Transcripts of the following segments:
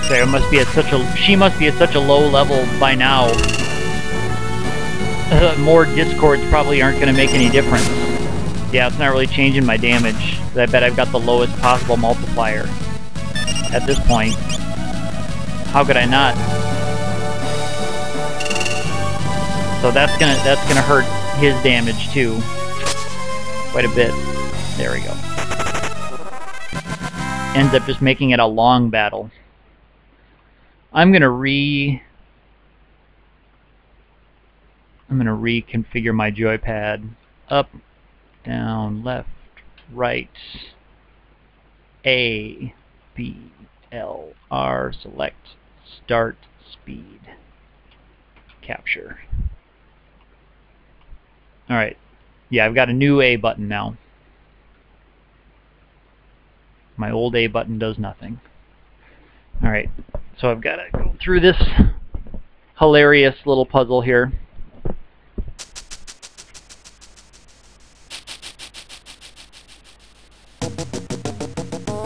There must be at such a she must be at such a low level by now. More discords probably aren't going to make any difference. Yeah, it's not really changing my damage. I bet I've got the lowest possible multiplier at this point. How could I not? So that's gonna hurt his damage too, quite a bit. There we go. Ends up just making it a long battle. I'm gonna reconfigure my joypad. Up, down, left, right, A, B, L, R, select, start, speed, capture. Alright, yeah, I've got a new A button now. My old A button does nothing. Alright, so I've got to go through this hilarious little puzzle here.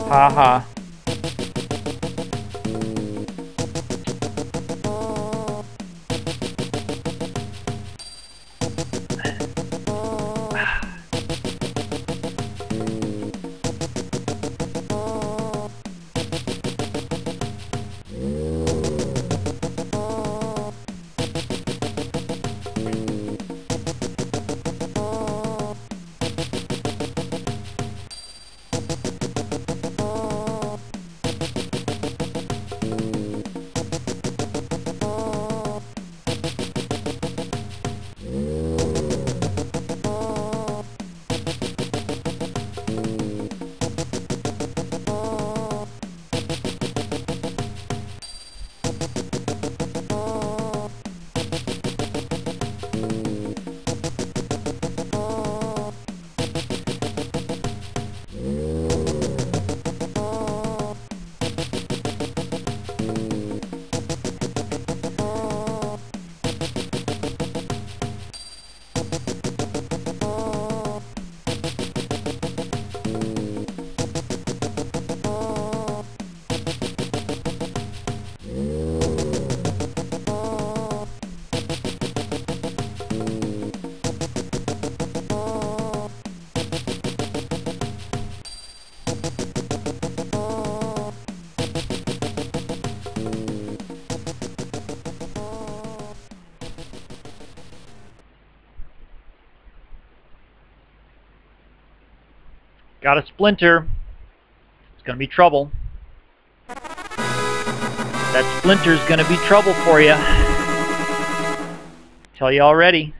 Haha. Got a splinter. It's gonna be trouble. That splinter's gonna be trouble for you. Tell you already.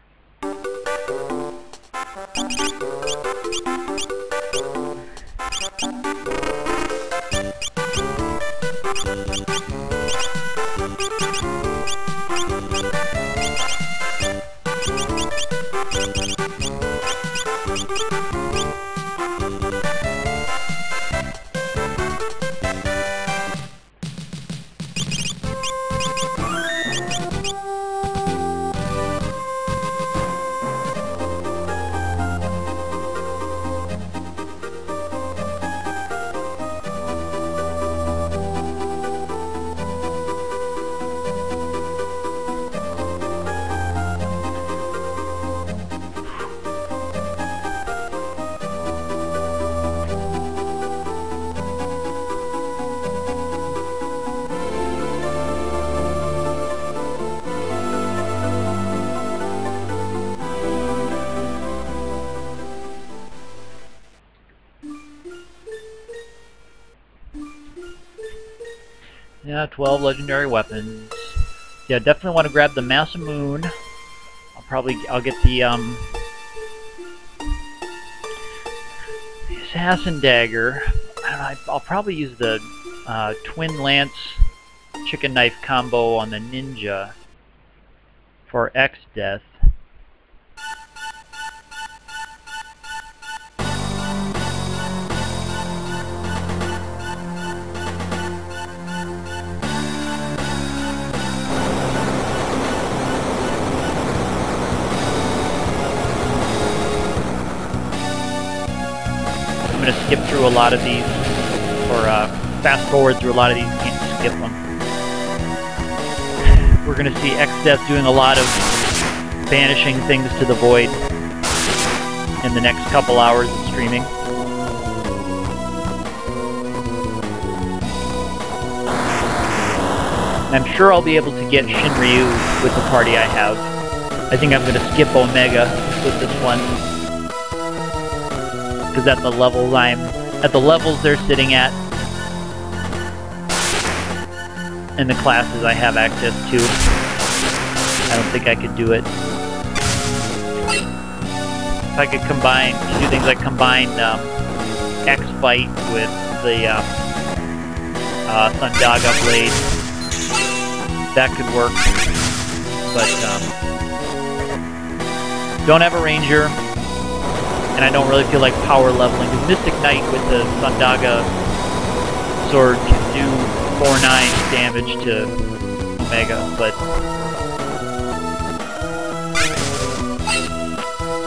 Yeah, 12 legendary weapons. Yeah, definitely want to grab the Massive Moon. I'll get the Assassin Dagger. I don't know, I'll probably use the Twin Lance Chicken Knife combo on the Ninja for X Death. I'm going to skip through a lot of these, or fast forward through a lot of these, can't skip them. we're going to see X-Death doing a lot of banishing things to the void in the next couple hours of streaming. And I'm sure I'll be able to get Shinryu with the party I have. I think I'm going to skip Omega with this one, because at the levels they're sitting at, and the classes I have access to, I don't think I could do it. If I could combine, do things like combine X-Fight with the Sundaga Blade, that could work. But don't have a Ranger, and I don't really feel like power leveling. Because Mystic Knight with the Sundaga sword can do 4/9 damage to Omega, but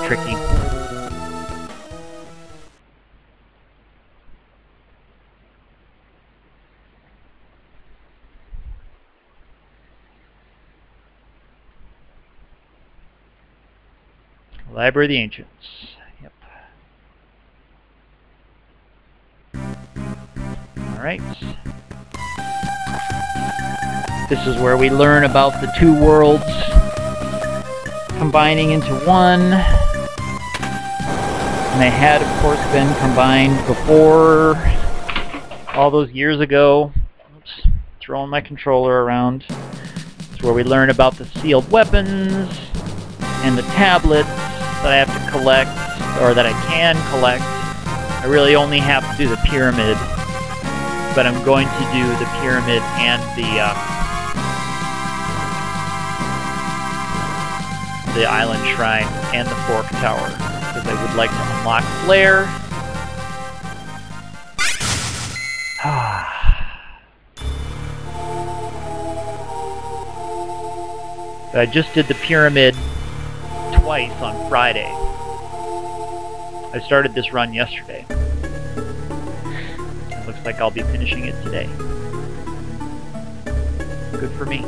tricky. Library of the Ancients. Yep. Alright. This is where we learn about the two worlds combining into one. And they had, of course, been combined before, all those years ago. Oops, throwing my controller around. It's where we learn about the sealed weapons and the tablets that I have to collect, or that I can collect. I really only have to do the pyramid, but I'm going to do the pyramid and the island shrine and the fork tower, because I would like to unlock Flare. But I just did the pyramid twice on Friday. I started this run yesterday. It looks like I'll be finishing it today. Good for me.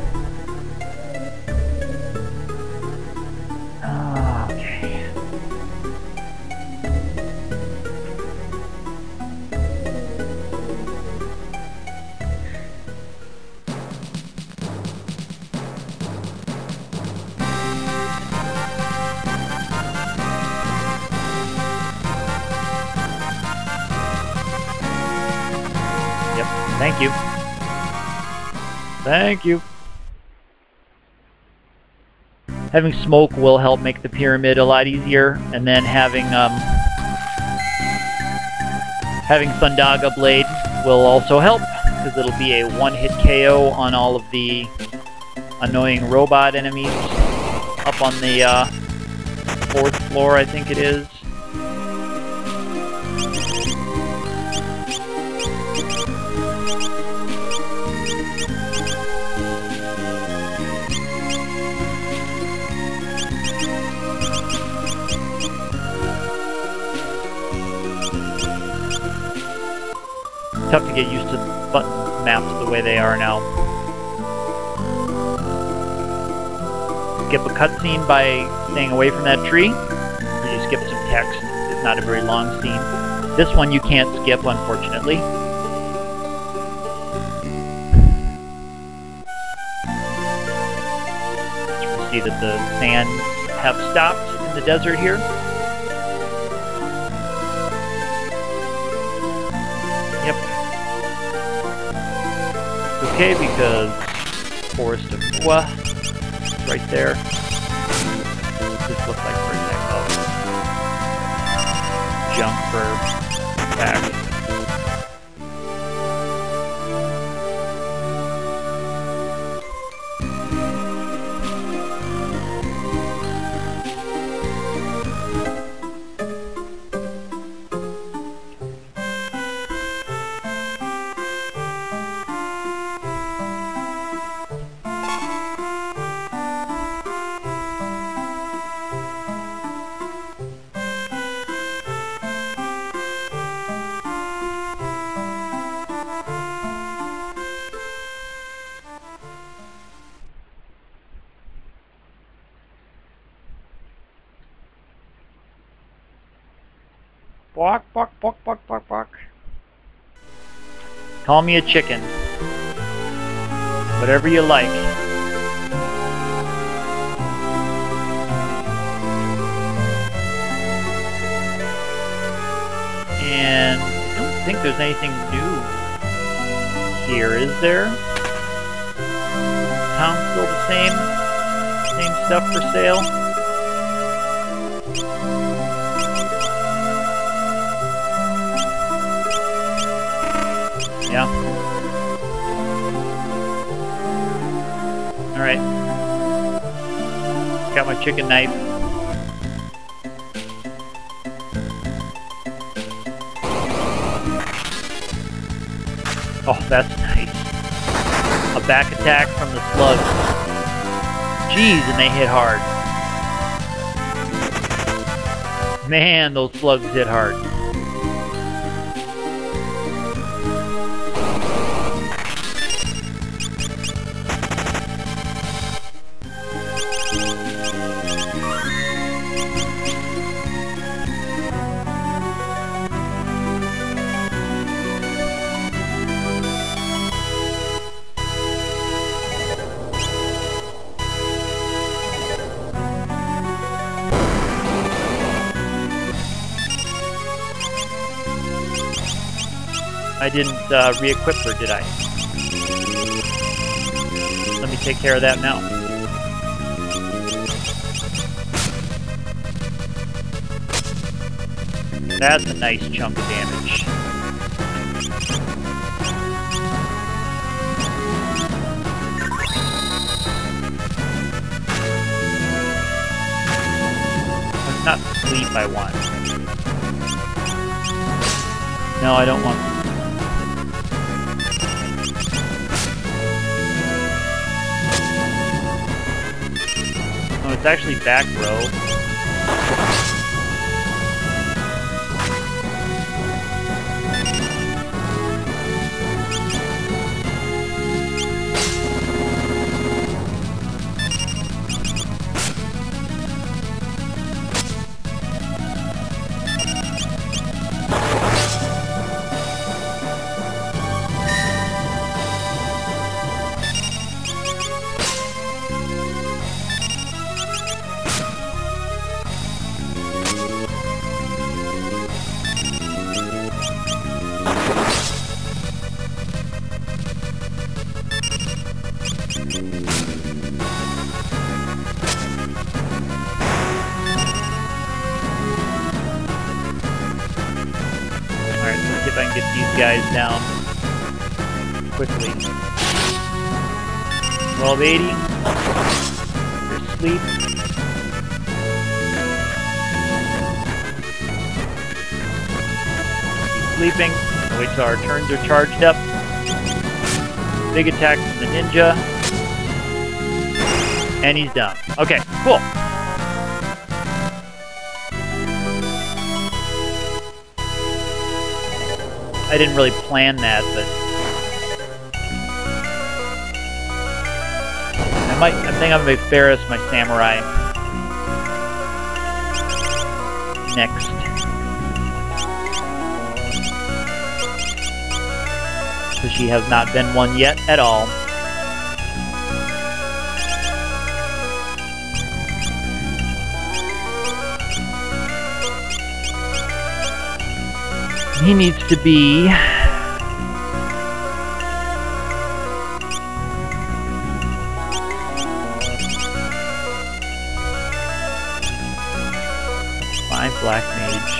Okay. Thank you. Thank you. Having smoke will help make the pyramid a lot easier, and then having Sundaga Blade will also help, because it'll be a one-hit KO on all of the annoying robot enemies up on the 4th floor, I think it is. Tough to get used to button maps the way they are now. Skip a cutscene by staying away from that tree, or you skip some text. It's not a very long scene. This one you can't skip, unfortunately. You can see that the sands have stopped in the desert here. Yep. Okay, because Forest of Kwa is right there. This looks like for example jump for attack. Bawk, bawk, bawk, bawk, bawk, bawk. Call me a chicken. Whatever you like. And I don't think there's anything new here, is there? Town's still the same? Same stuff for sale? Yeah. Alright. Got my chicken knife. Oh, that's nice. A back attack from the slugs. Jeez, and they hit hard. Man, those slugs hit hard. I didn't re-equip her, did I? Let me take care of that now. That's a nice chunk of damage. It's not sleep I want. No, I don't want. Oh, it's actually back row. If I can get these guys down quickly. 1280. They're asleep. Keep sleeping. Wait till our turns are charged up. Big attack from the ninja. And he's done. Okay, cool. I didn't really plan that, but I think I'm gonna Ferris my samurai next. So she has not been one yet at all. He needs to be Black Mage.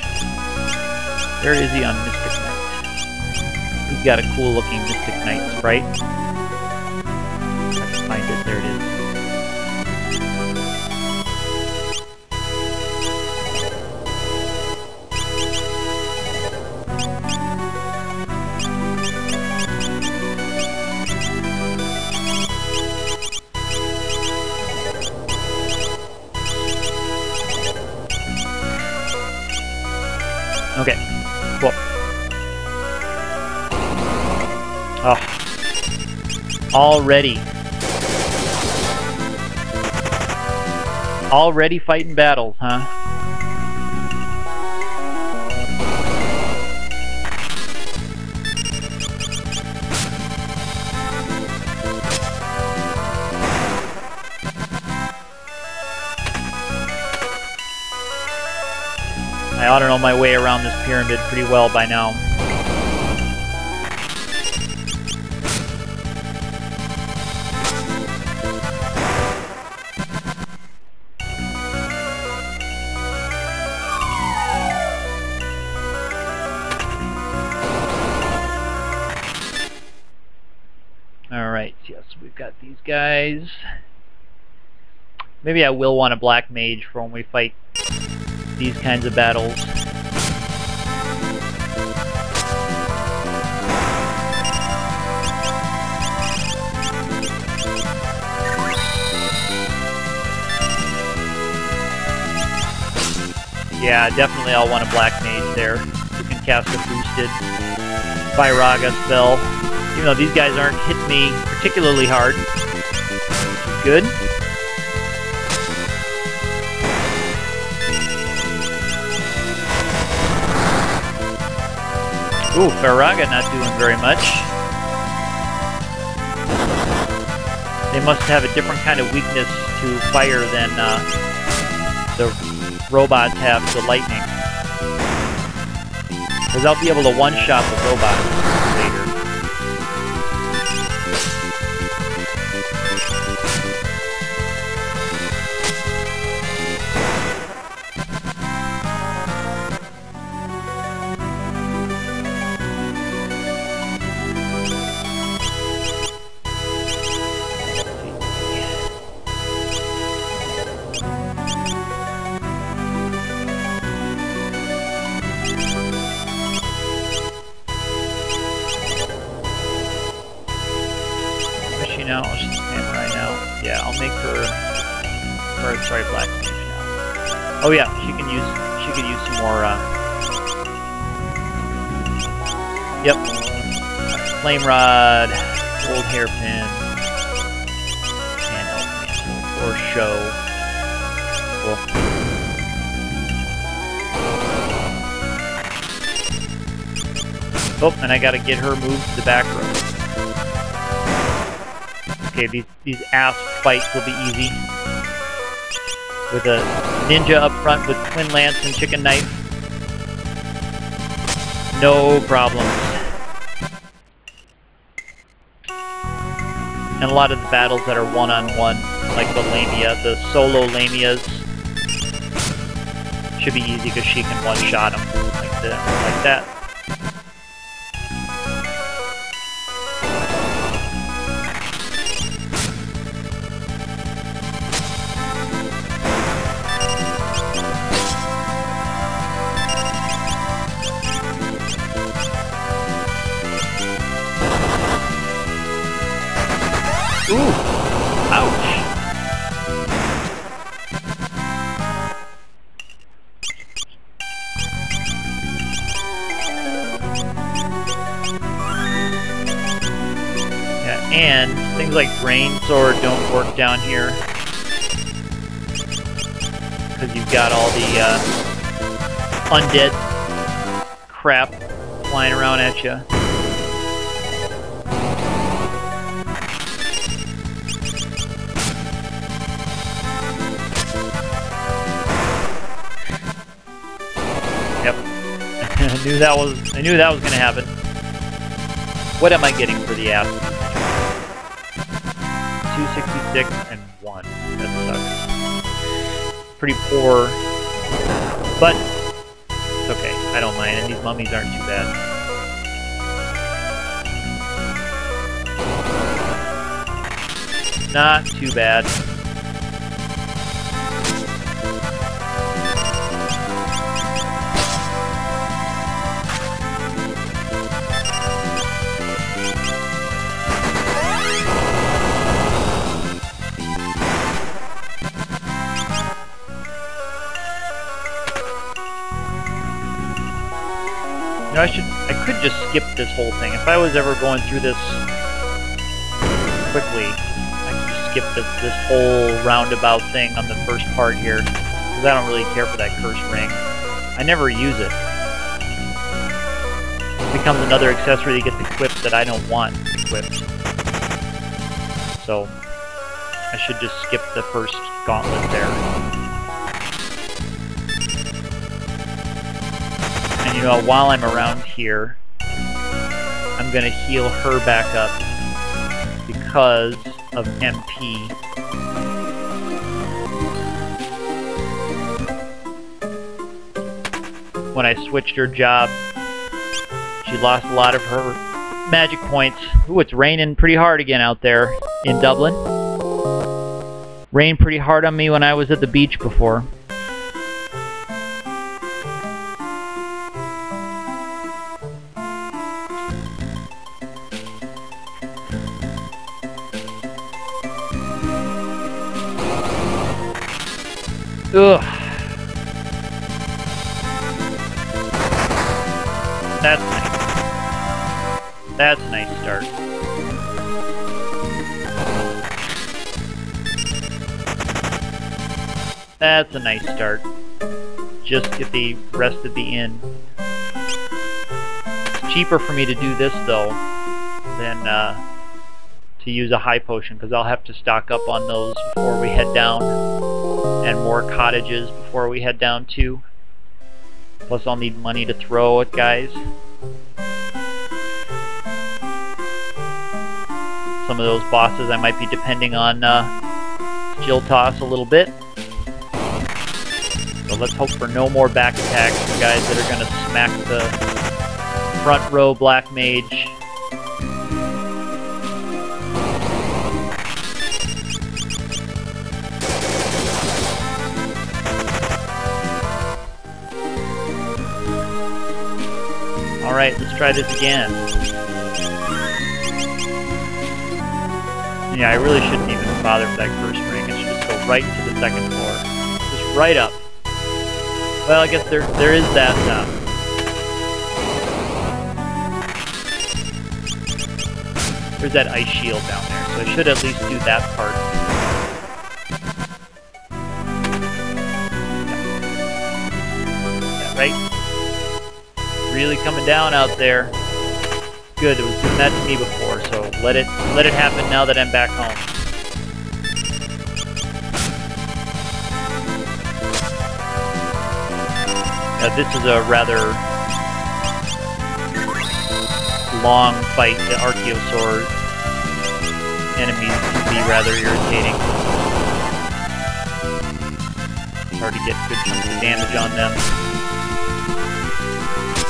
Where is he on Mystic Knight? He's got a cool looking Mystic Knight sprite. I can find it, there it is. Okay, cool. Oh. Already fighting battles, huh? I don't know my way around this pyramid pretty well by now. Alright, yes, we've got these guys. Maybe I will want a black mage for when we fight these kinds of battles. Yeah, definitely I'll want a black mage there who can cast a boosted Firaga spell. Even though these guys aren't hitting me particularly hard. Good. Ooh, Firaga not doing very much. They must have a different kind of weakness to fire than the robots have to lightning. Because I'll be able to one-shot the robots later. Now, she's samurai now. Yeah, I'll make her, or sorry, black mage now. Oh yeah, she can use some more. Yep, flame rod, gold hairpin, and elf mantle for show. Cool. Oh, and I gotta get her moved to the back row. Okay, these asp fights will be easy. With a ninja up front with twin lance and chicken knife. No problem. And a lot of the battles that are one-on-one, like the Lamia, the solo Lamias, should be easy because she can one-shot them like that. Ooh! Ouch! Yeah, and things like Drain Sword don't work down here. Because you've got all the undead crap flying around at you. I knew that was going to happen. What am I getting for the ass? 266 and 1. That sucks. Pretty poor. But it's okay. I don't mind, and these mummies aren't too bad. Not too bad. You know, I could just skip this whole thing. If I was ever going through this quickly, I could just skip this whole roundabout thing on the first part here, because I don't really care for that cursed ring. I never use it. It becomes another accessory that gets equipped that I don't want equipped. So, I should just skip the first gauntlet there. You know, while I'm around here, I'm gonna heal her back up because of MP. When I switched her job, she lost a lot of her magic points. Ooh, it's raining pretty hard again out there in Dublin. Rained pretty hard on me when I was at the beach before. Ugh. That's nice. That's a nice start. That's a nice start. Just get the rest of the inn. It's cheaper for me to do this though than to use a high potion, because I'll have to stock up on those before we head down, and more cottages before we head down too. Plus I'll need money to throw at guys. Some of those bosses I might be depending on Jill Toss a little bit. So let's hope for no more back attacks from guys that are going to smack the front row black mage. Alright, let's try this again. Yeah, I really shouldn't even bother with that first ring. I should just go right to the second floor. Just right up. Well, I guess there is that, there's that ice shield down there, so I should at least do that part. Yeah, right? Really coming down out there. Good, it was doing that to me before, so let it happen now that I'm back home. Now this is a rather long fight. The Archaeosaur enemies can be rather irritating. It's hard to get good chunks of damage on them.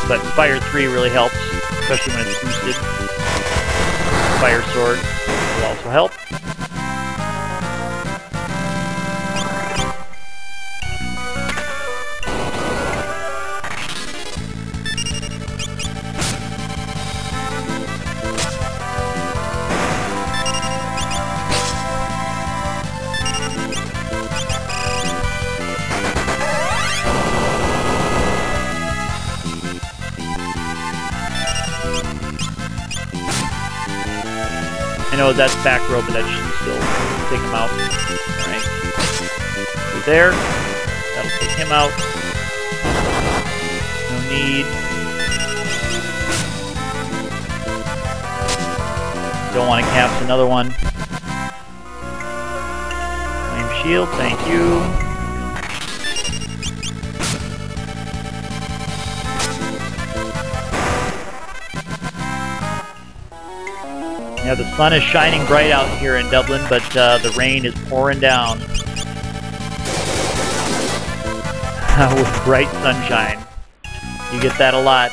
But Fire 3 really helps, especially when it's boosted. Fire Sword will also help. I know that's back row, but that should still take him out. Alright. So there. That'll take him out. No need. Don't want to cast another one. Flame shield, thank you. Yeah, the sun is shining bright out here in Dublin, but the rain is pouring down. With bright sunshine. You get that a lot.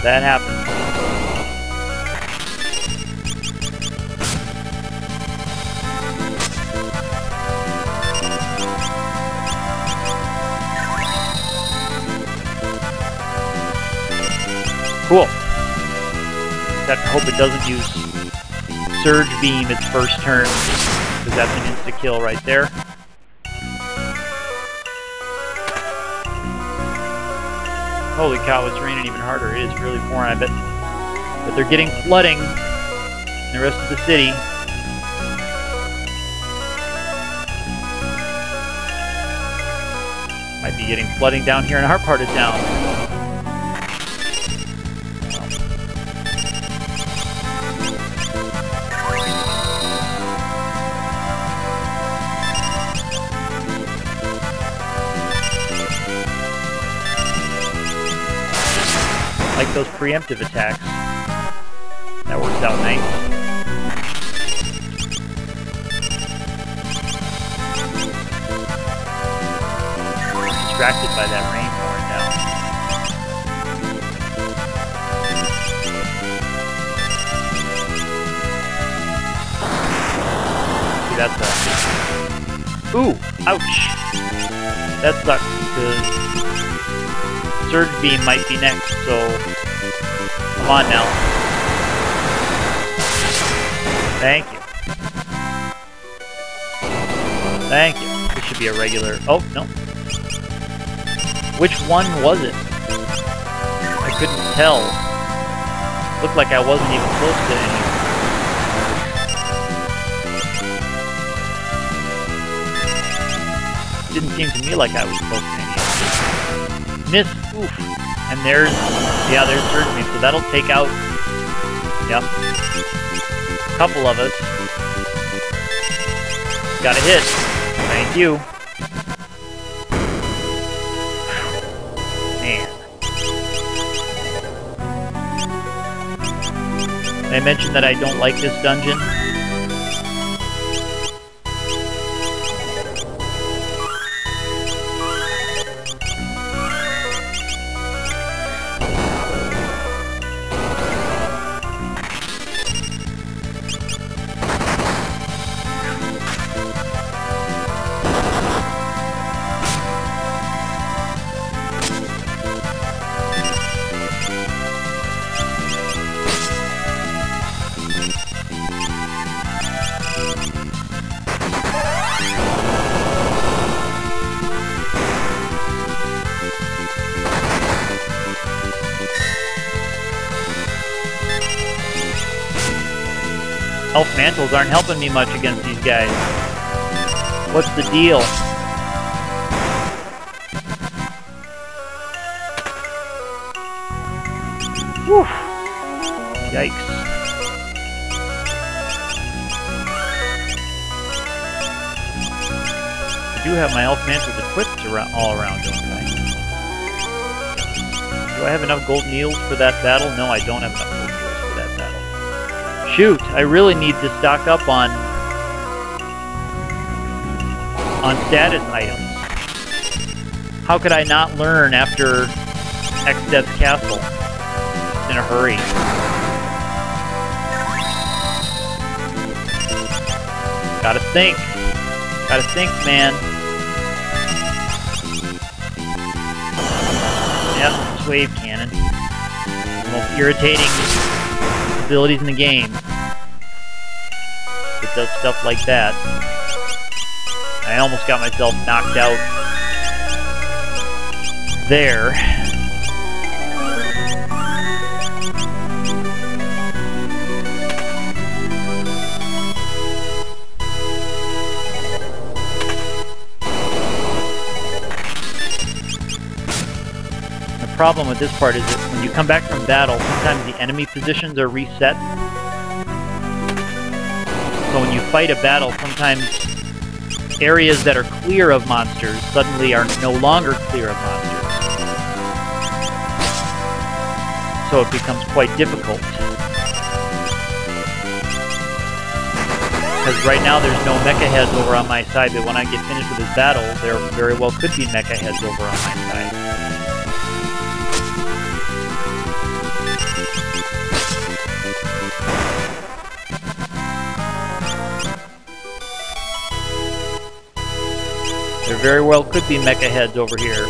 That happens. Cool. I hope it doesn't use Surge Beam its first turn, because that's an insta-kill right there. Holy cow, it's raining even harder. It is really pouring, I bet. But they're getting flooding in the rest of the city. Might be getting flooding down here in our part of town. those preemptive attacks. That works out nice. Distracted by that rain pouring down. See, that's a... Ooh! Ouch! That sucks, because Surge Beam might be next, so... Come on now. Thank you. Thank you. This should be a regular... Oh, no. Which one was it? I couldn't tell. Looked like I wasn't even close to any. Didn't seem to me like I was close to any. Miss. Oof. And there's... Yeah, there's Surge Beam, so that'll take out... Yep. A couple of us. Got a hit. Thank you. Man. Did I mention that I don't like this dungeon? Elf mantles aren't helping me much against these guys. What's the deal? Whew. Yikes. I do have my elf mantles equipped all around, don't I? Do I have enough gold needles for that battle? No, I don't have enough gold needles for that battle. Shoot, I really need to stock up on status items. How could I not learn after X-Death's Castle? Just in a hurry. Gotta think. Gotta think, man. Yep, it's wave cannon. The most irritating abilities in the game. It does stuff like that. I almost got myself knocked out there. The problem with this part is that when you come back from battle, sometimes the enemy positions are reset. So when you fight a battle, sometimes areas that are clear of monsters suddenly are no longer clear of monsters. So it becomes quite difficult. Because right now there's no mecha heads over on my side, but when I get finished with this battle, there very well could be mecha heads over on my side. There very well could be mecha heads over here.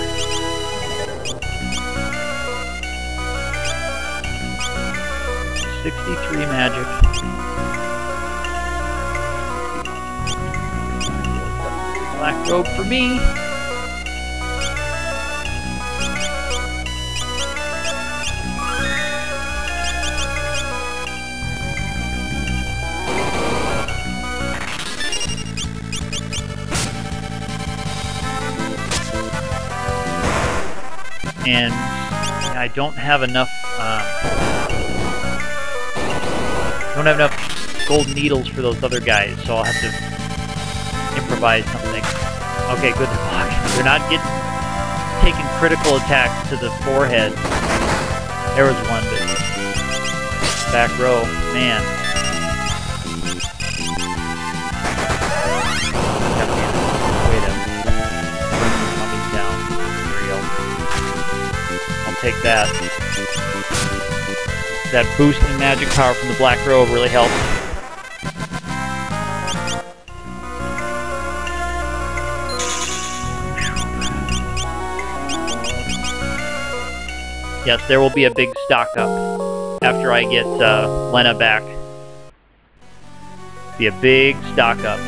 $63 magic. Black robe for me. And I don't have enough gold needles for those other guys, so I'll have to improvise something. Okay, good. They're not taking critical attacks to the forehead. There was one, but back row, man. Wait a minute. Coming down. There we go. I'll take that. That boosting magic power from the black robe really helps. Yes, there will be a big stock up after I get Lena back. Be a big stock up.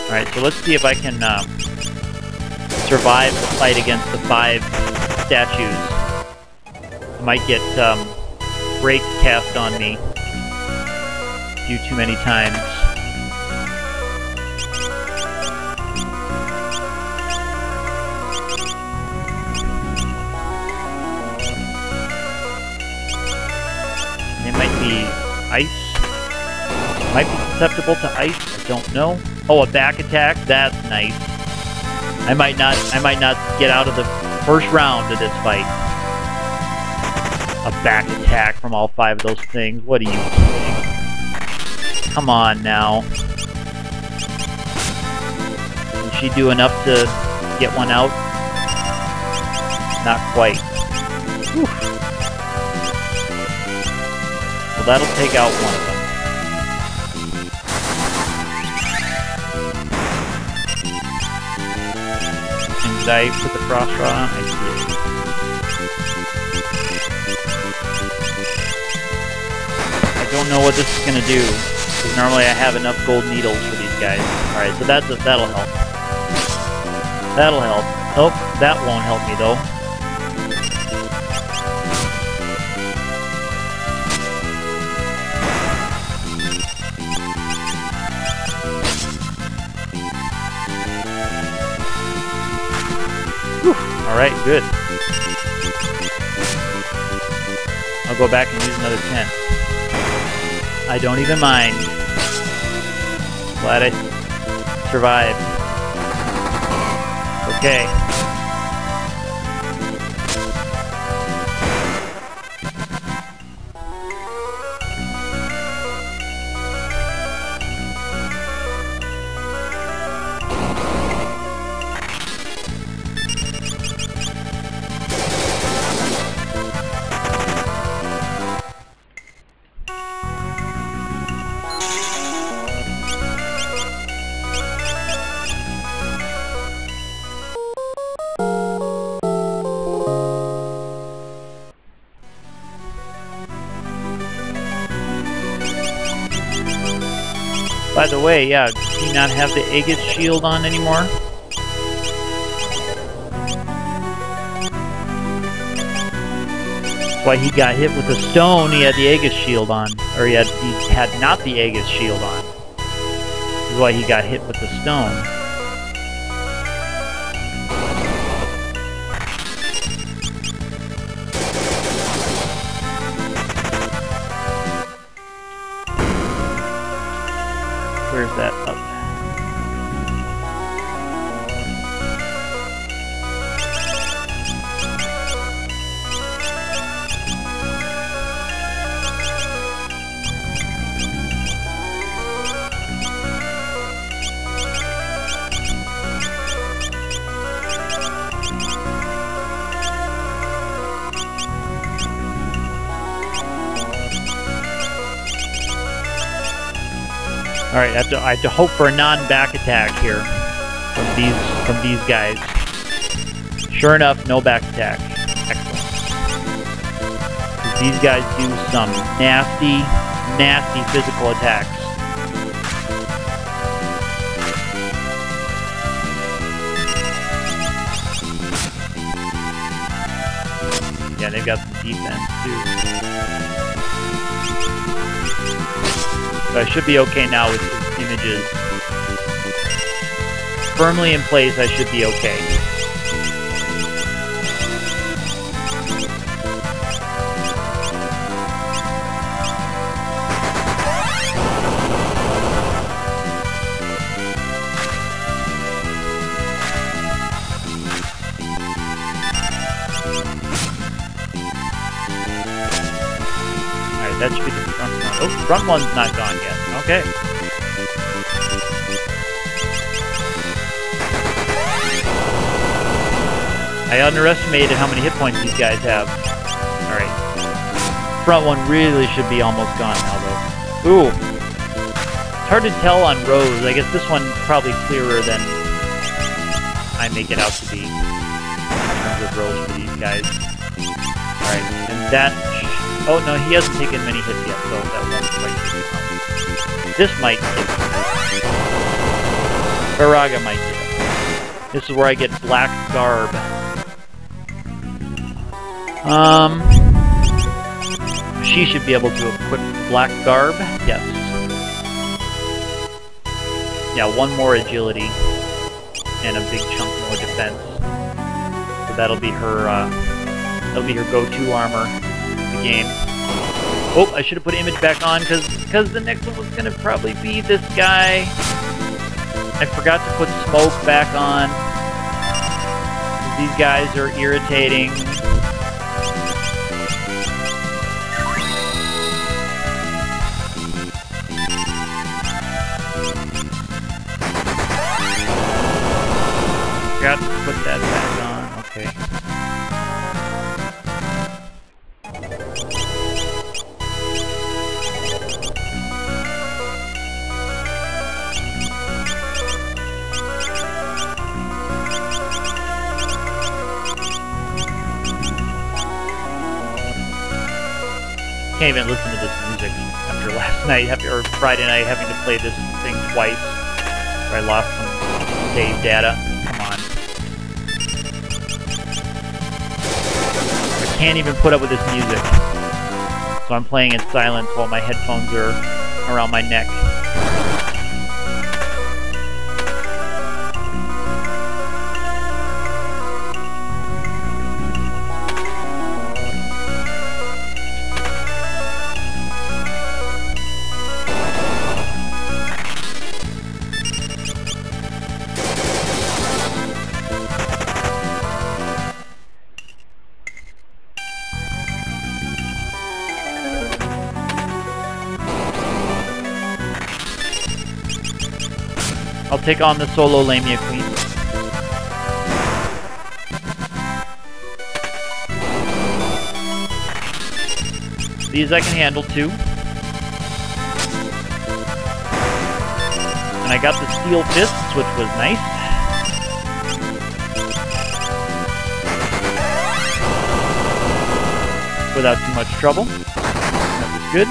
Alright, so let's see if I can survive the fight against the 5 statues. Might get break cast on me a few too many times. They might be ice. Might be susceptible to ice. I don't know. Oh, a back attack. That's nice. I might not get out of the first round of this fight. A back attack from all 5 of those things. What are you kidding? Come on now. Can she do enough to get one out? Not quite. Whew. Well, that'll take out one of them. And did I put the frost rod on? I did. I don't know what this is going to do, because normally I have enough gold needles for these guys. Alright, so that'll help. That'll help. Nope, that won't help me though. Alright, good. I'll go back and use another 10. I don't even mind. Glad I survived. Okay. By the way, yeah, does he not have the Aegis shield on anymore? That's why he got hit with the stone, he had the Aegis shield on. Or he had not the Aegis shield on. That's why he got hit with the stone. Where's that up? Alright, I have to hope for a non-back attack here from these guys. Sure enough, no back attack. Excellent. These guys do some nasty, nasty physical attacks. Yeah, they've got some defense too. So I should be okay now with his images. Firmly in place, I should be okay. Alright, that should be the front one. Oh, front one's not gone yet. Okay. I underestimated how many hit points these guys have. Alright. Front one really should be almost gone now, though. Ooh. It's hard to tell on rows. I guess this one's probably clearer than I make it out to be in terms of rows for these guys. Alright, and that... Oh, no, he hasn't taken many hits yet, so that won't quite get him. This might get him. Baraga might get him. This is where I get Black Garb. She should be able to equip Black Garb. Yes. Yeah, one more agility and a big chunk more defense. So that'll be her go-to armor in the game. Oh, I should have put Image back on because the next one was gonna probably be this guy. I forgot to put Smoke back on. These guys are irritating. Forgot to put that back on. Okay. Can't even listen to this music after last night, or Friday night, having to play this thing twice. Where I lost some save data. Come on. I can't even put up with this music. So I'm playing in silence while my headphones are around my neck. I'll take on the solo Lamia Queen. These I can handle too. And I got the Steel Fists, which was nice. Without too much trouble. That was good.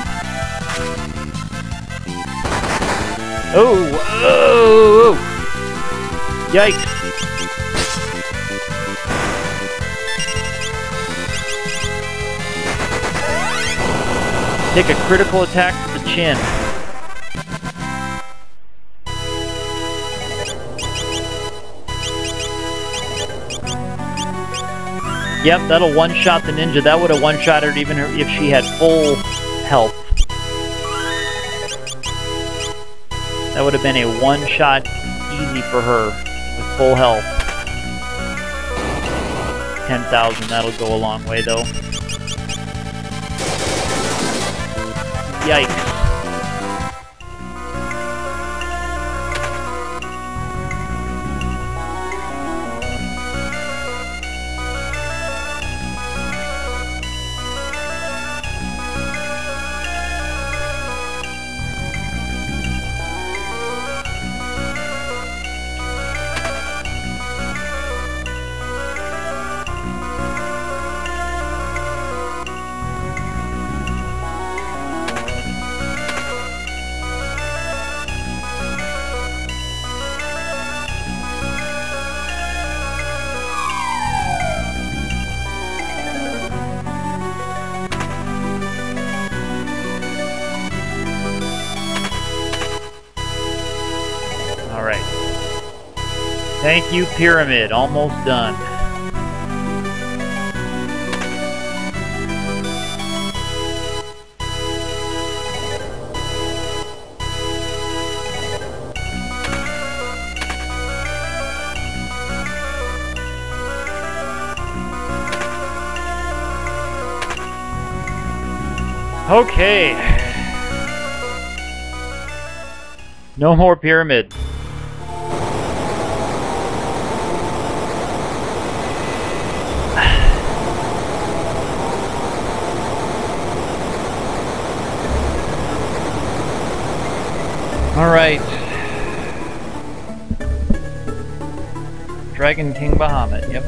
Oh! Oh! Yikes! Take a critical attack to the chin. Yep, that'll one-shot the ninja. That would have one-shot her even if she had full health. That would have been a one-shot easy for her with full health. 10,000, that'll go a long way though. Yikes. Thank you, Pyramid. Almost done. Okay. No more pyramid. All right. Dragon King Bahamut. Yep.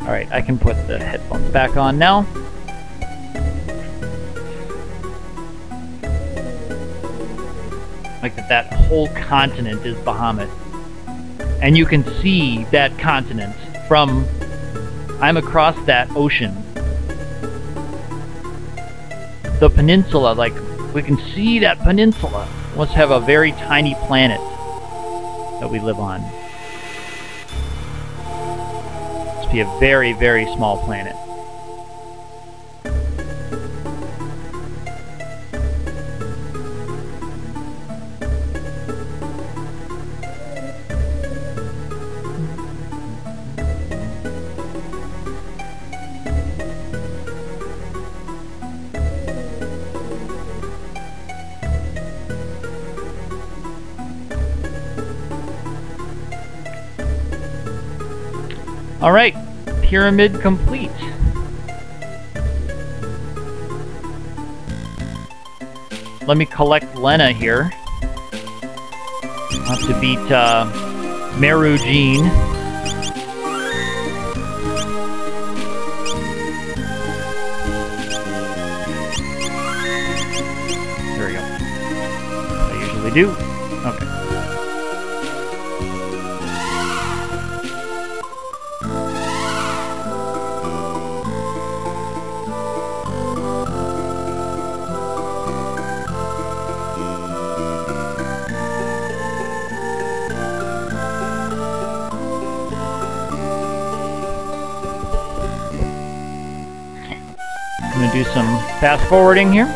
All right, I can put the headphones back on now. Like that whole continent is Bahamut. And you can see that continent from... I'm across that ocean. The peninsula, like, we can see that peninsula. We must have a very tiny planet that we live on. Must be a very, very small planet. Alright, pyramid complete. Let me collect Lena here. I'll have to beat Meru Jean. There we go. I usually do. Okay. I'm going to do some fast forwarding here.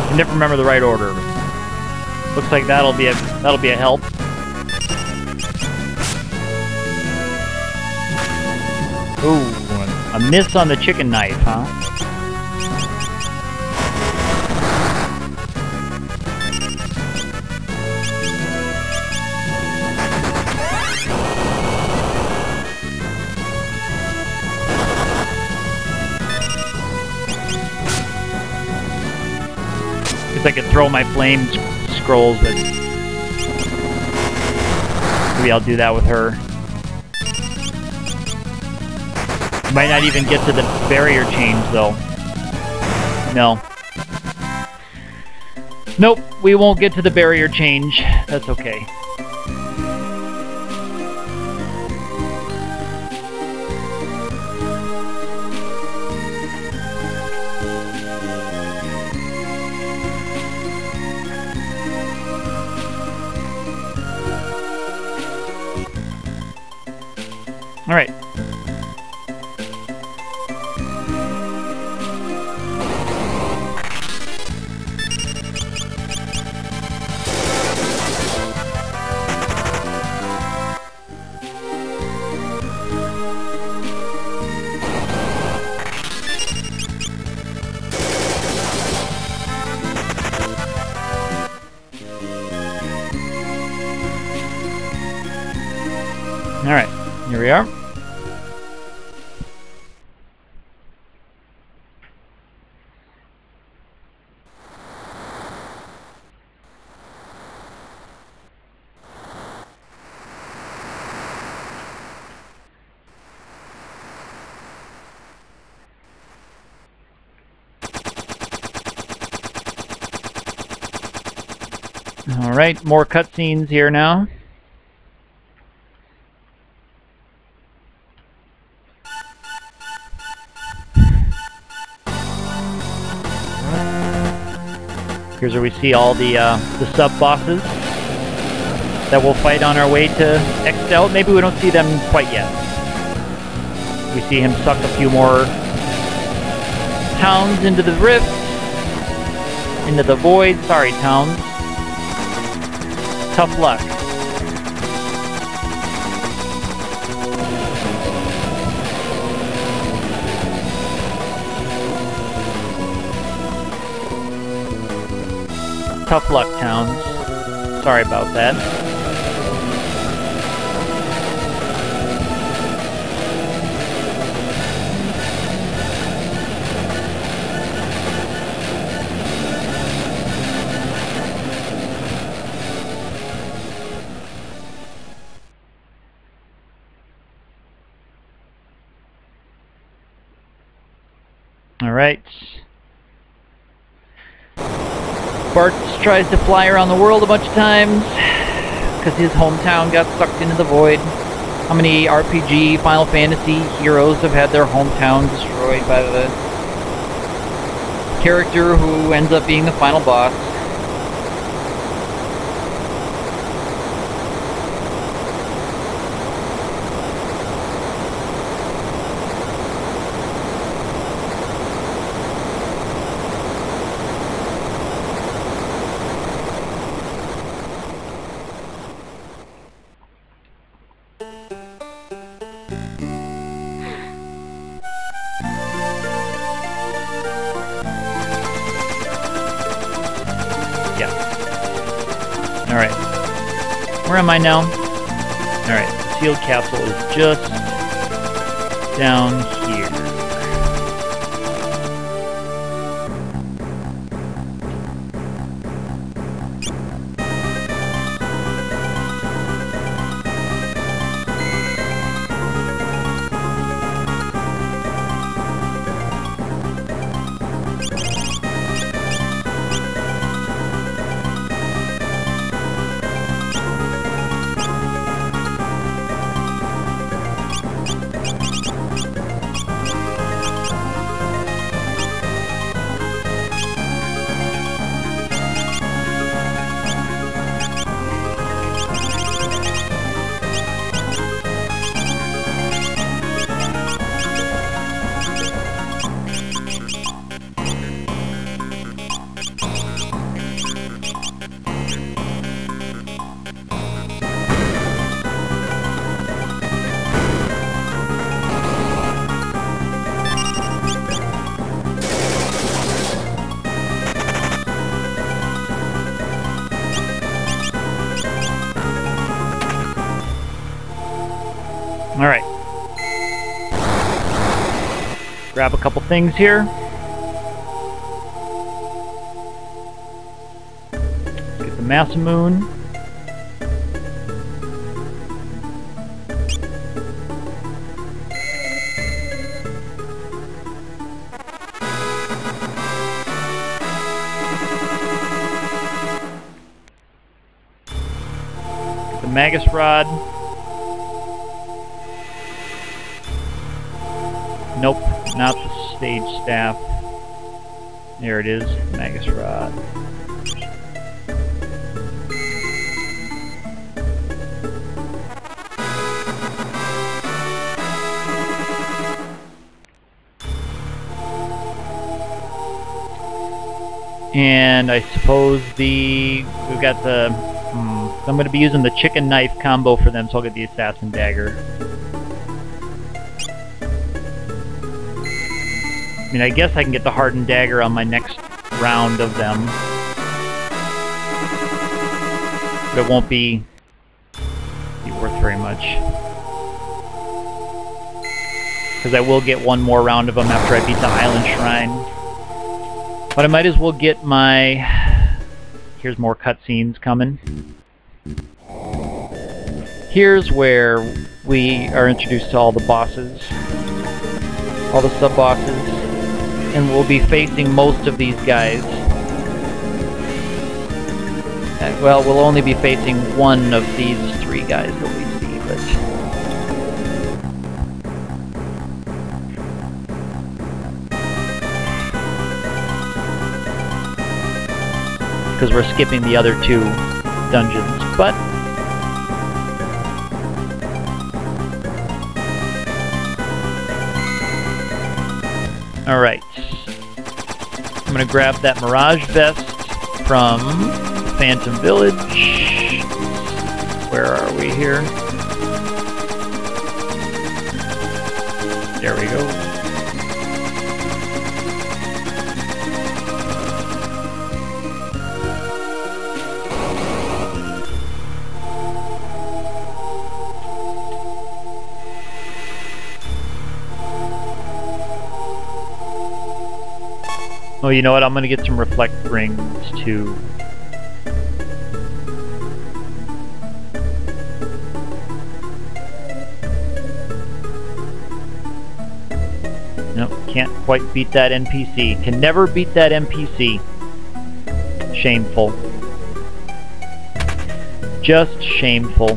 I never remember the right order. Looks like that'll be a help. Ooh, a miss on the chicken knife, huh? I could throw my flame scrolls, but maybe I'll do that with her. Might not even get to the barrier change, though. No. Nope, we won't get to the barrier change. That's okay. Alright. Alright, here we are. Alright, more cutscenes here now. Here's where we see all the sub-bosses that we'll fight on our way to Excel. Maybe we don't see them quite yet. We see him suck a few more towns into the rift, into the void. Sorry, towns. Tough luck. Tough luck, towns. Sorry about that. Alright. Bart tries to fly around the world a bunch of times because his hometown got sucked into the void. How many RPG, Final Fantasy heroes have had their hometown destroyed by the character who ends up being the final boss? Alright. Where am I now? Alright, the sealed capsule is just down here. Alright. Grab a couple things here. Get the Massamoon. Get the Magus Rod. Nope, not the stage staff. There it is, Magus Rod. And I suppose we've got the, I'm going to be using the chicken knife combo for them, so I'll get the assassin dagger. I mean, I guess I can get the hardened dagger on my next round of them. But it won't be worth very much. because I will get one more round of them after I beat the Island Shrine. But I might as well get my... Here's more cutscenes coming. Here's where we are introduced to all the bosses, all the sub-bosses, and we'll be facing most of these guys. Well, we'll only be facing one of these three guys that we see, but... because we're skipping the other two dungeons, but... Alright. I'm gonna grab that Mirage Vest from Phantom Village. Where are we here? There we go. Oh, you know what? I'm gonna get some reflect rings too. Nope, can't quite beat that NPC. Can never beat that NPC. Shameful. Just shameful.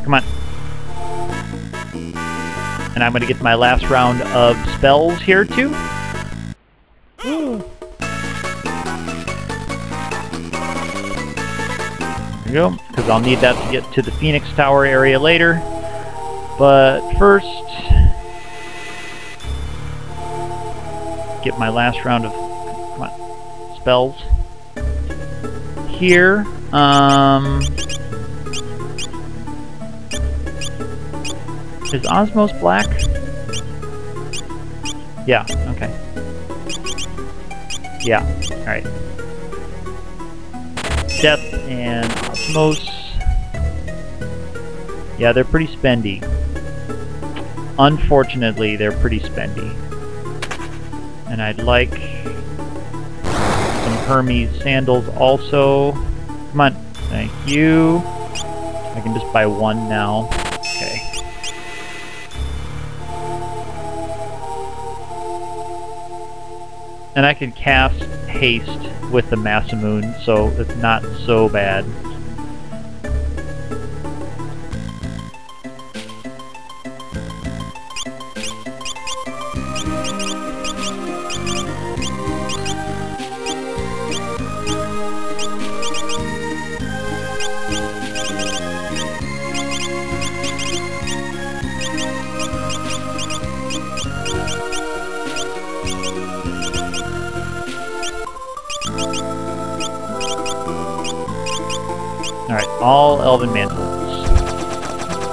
Come on. And I'm going to get my last round of spells here, too. Ooh. There we go, because I'll need that to get to the Phoenix Tower area later. But first, get my last round of, come on, spells. Here, is Osmos black? Yeah, okay. Yeah, alright. Death and Osmos. Yeah, they're pretty spendy. Unfortunately, they're pretty spendy. And I'd like some Hermes sandals also. Come on, thank you. I can just buy one now. Okay. And I can cast haste with the Masamune, so it's not so bad. Alright, all Elven Mantles.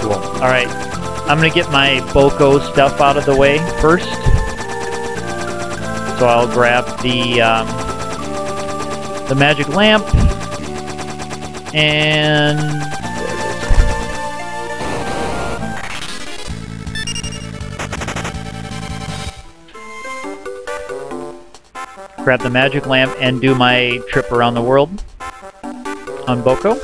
Cool. Alright, I'm gonna get my Boko stuff out of the way first. So I'll grab the magic lamp, and grab the magic lamp and do my trip around the world on Boko.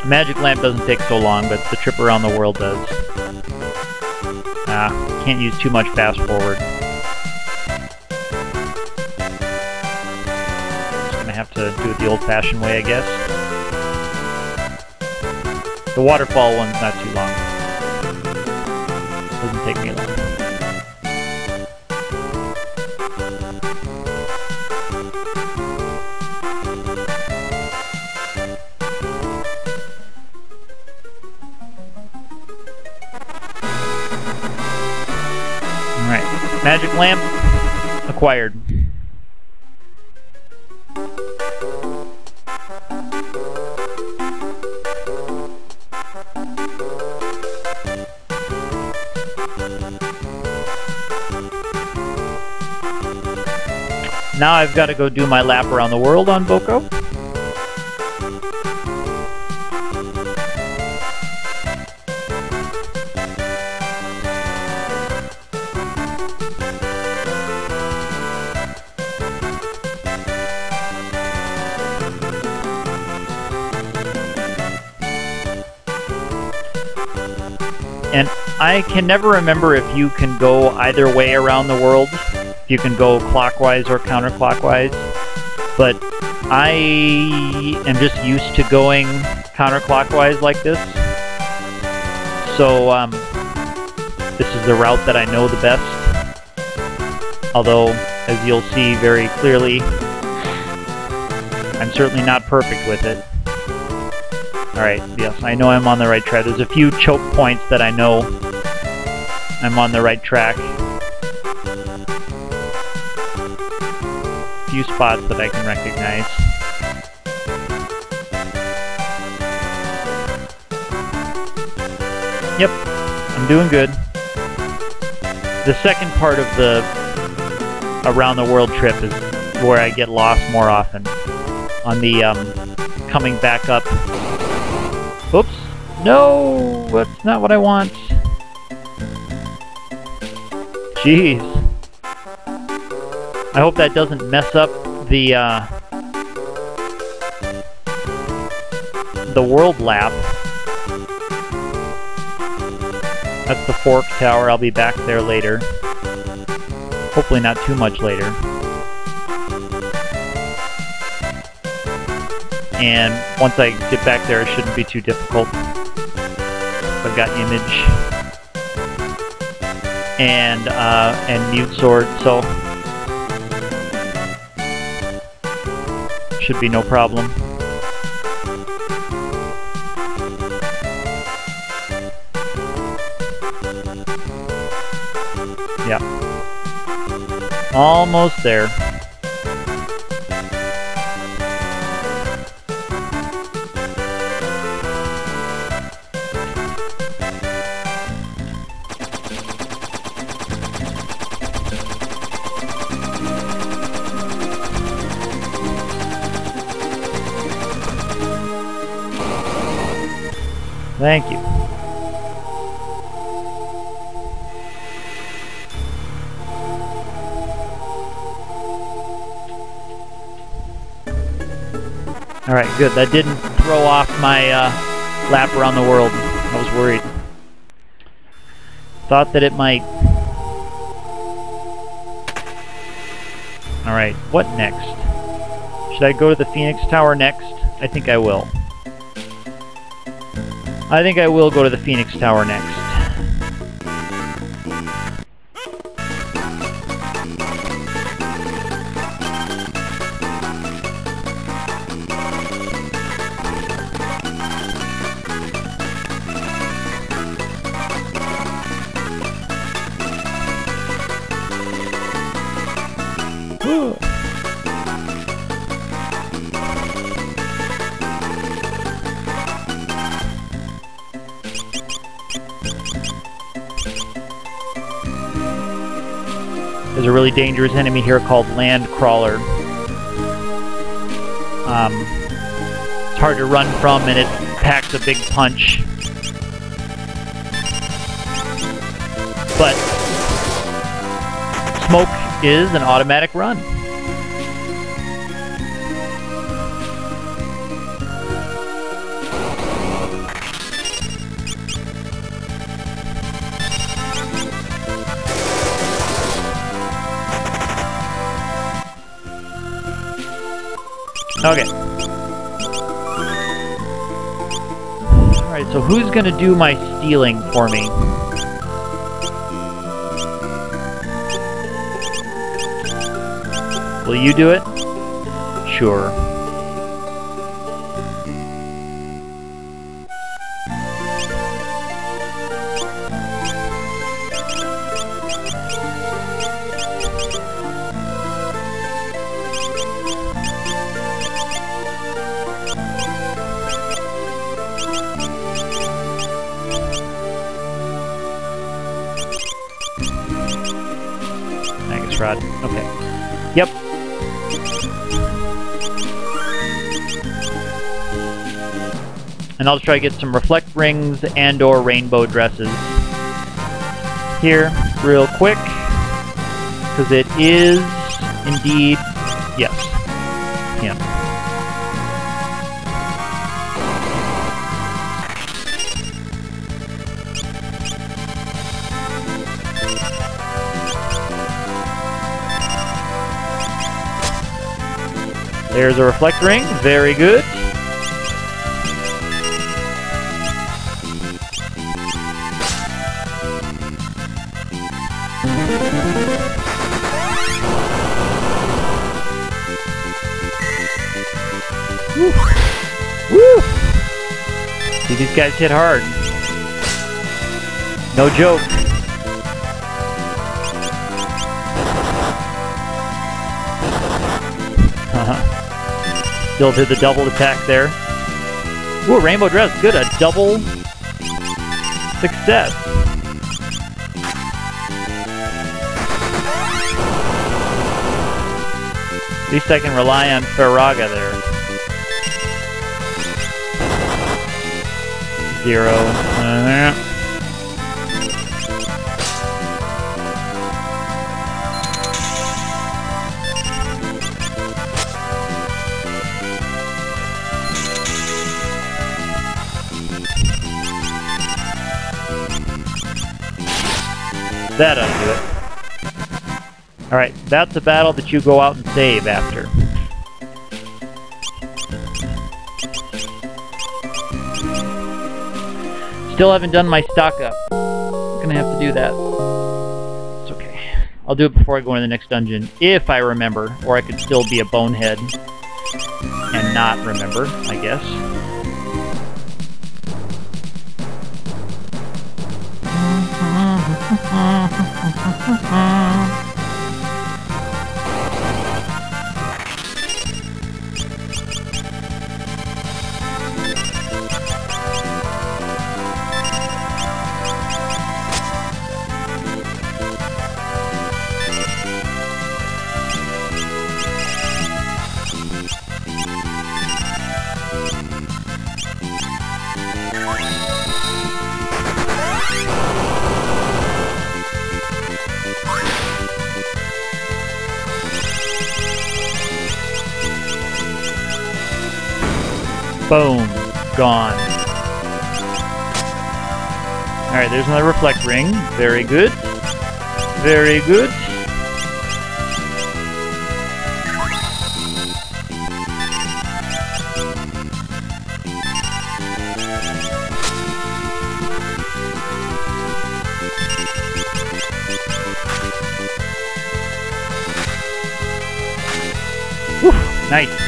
Magic lamp doesn't take so long, but the trip around the world does. Can't use too much fast forward. Just gonna have to do it the old-fashioned way, I guess. The waterfall one's not too long. Doesn't take me long. Alright, magic lamp acquired. Now I've got to go do my lap around the world on Boko. And I can never remember if you can go either way around the world. If you can go clockwise or counterclockwise. But I am just used to going counterclockwise like this. So this is the route that I know the best. Although, as you'll see very clearly, I'm certainly not perfect with it. Alright, yes, I know I'm on the right track. There's a few choke points that I know I'm on the right track. A few spots that I can recognize. Yep, I'm doing good. The second part of the around the world trip is where I get lost more often. On the coming back up. Oops! No! That's not what I want. Jeez. I hope that doesn't mess up the world lap. That's the fork tower. I'll be back there later. Hopefully not too much later. And once I get back there, it shouldn't be too difficult. I've got image and mute sword, so should be no problem. Yeah, almost there. Thank you. Alright, good. That didn't throw off my lap around the world. I was worried. Thought that it might. Alright, what next? Should I go to the Phoenix Tower next? I think I will. I think I will go to the Phoenix Tower next. Ooh. There's a really dangerous enemy here called Land Crawler. It's hard to run from and it packs a big punch. But smoke is an automatic run. Okay. Alright, so who's gonna do my stealing for me? Will you do it? Sure. Rod. Okay. Yep. And I'll try to get some reflect rings and or rainbow dresses here real quick, because it is indeed, yes, him. There's a reflect ring, very good. Woo. Woo. See, these guys hit hard. No joke. Still did the double attack there. Ooh, rainbow dress, good, a double success. At least I can rely on Faraga there. 0. That ought to do it. Alright, that's a battle that you go out and save after. Still haven't done my stock up. I'm gonna have to do that. It's okay. I'll do it before I go into the next dungeon, if I remember, or I could still be a bonehead and not remember, I guess. Boom. Gone. Alright, there's another reflect ring. Very good. Very good. Whew, nice.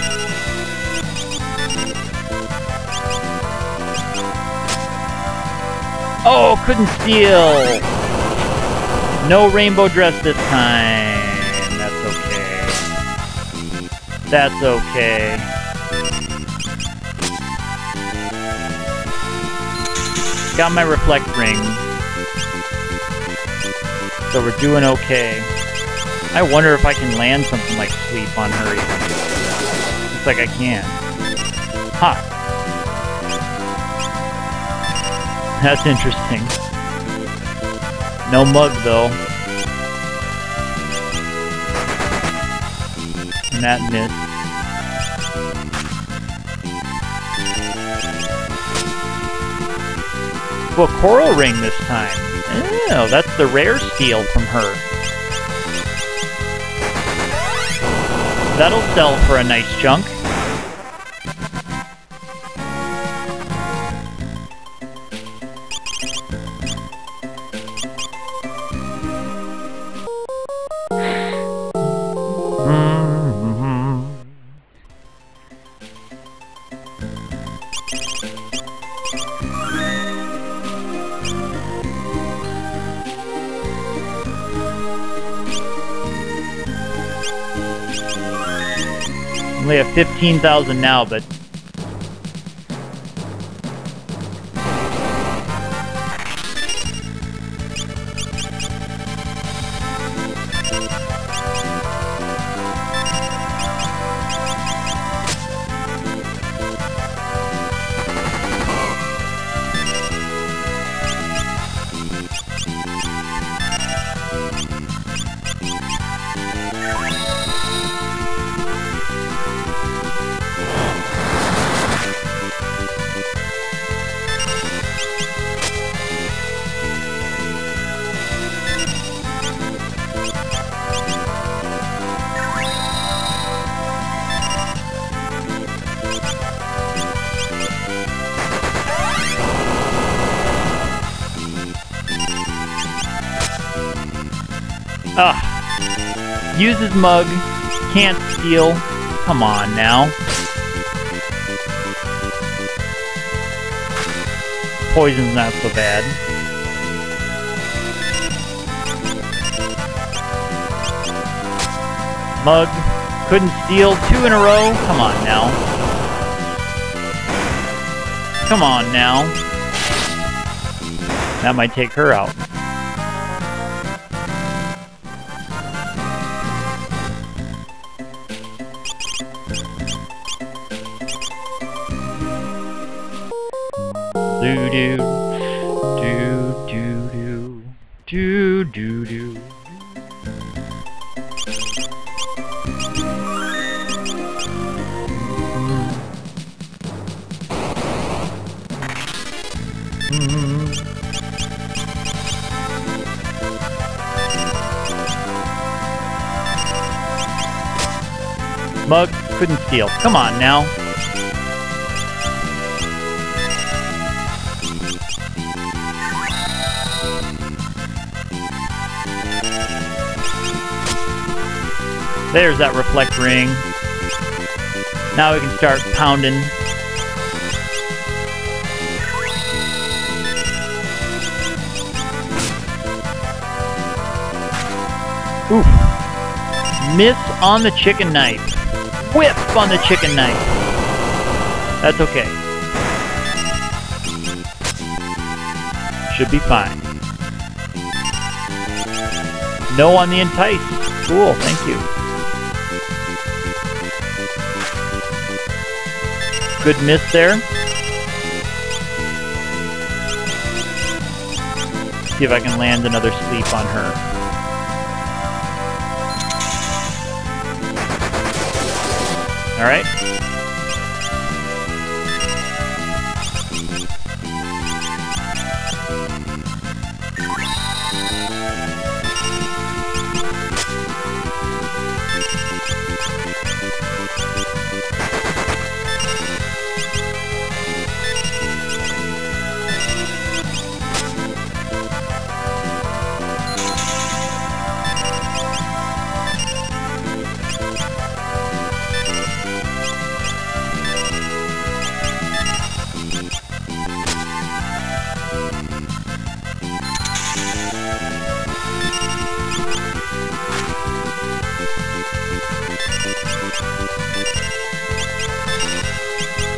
Oh, couldn't steal! No rainbow dress this time. That's okay. That's okay. Got my reflect ring. So we're doing okay. I wonder if I can land something like sweep on her even. Looks like I can. Ha! That's interesting. No mug, though. And that missed. Well, coral ring this time. Oh, that's the rare steal from her. That'll sell for a nice chunk. Only have 15,000 now, but Ugh. Uses mug. Can't steal. Come on now. Poison's not so bad. Mug. Couldn't steal 2 in a row. Come on now. Come on now. That might take her out. Do do do do do do do do. Mug couldn't steal. Come on now. There's that reflect ring. Now we can start pounding. Oof. Miss on the chicken knife. Whip on the chicken knife. That's okay. Should be fine. No on the entice. Cool, thank you. Good miss there. See if I can land another sleep on her. All right.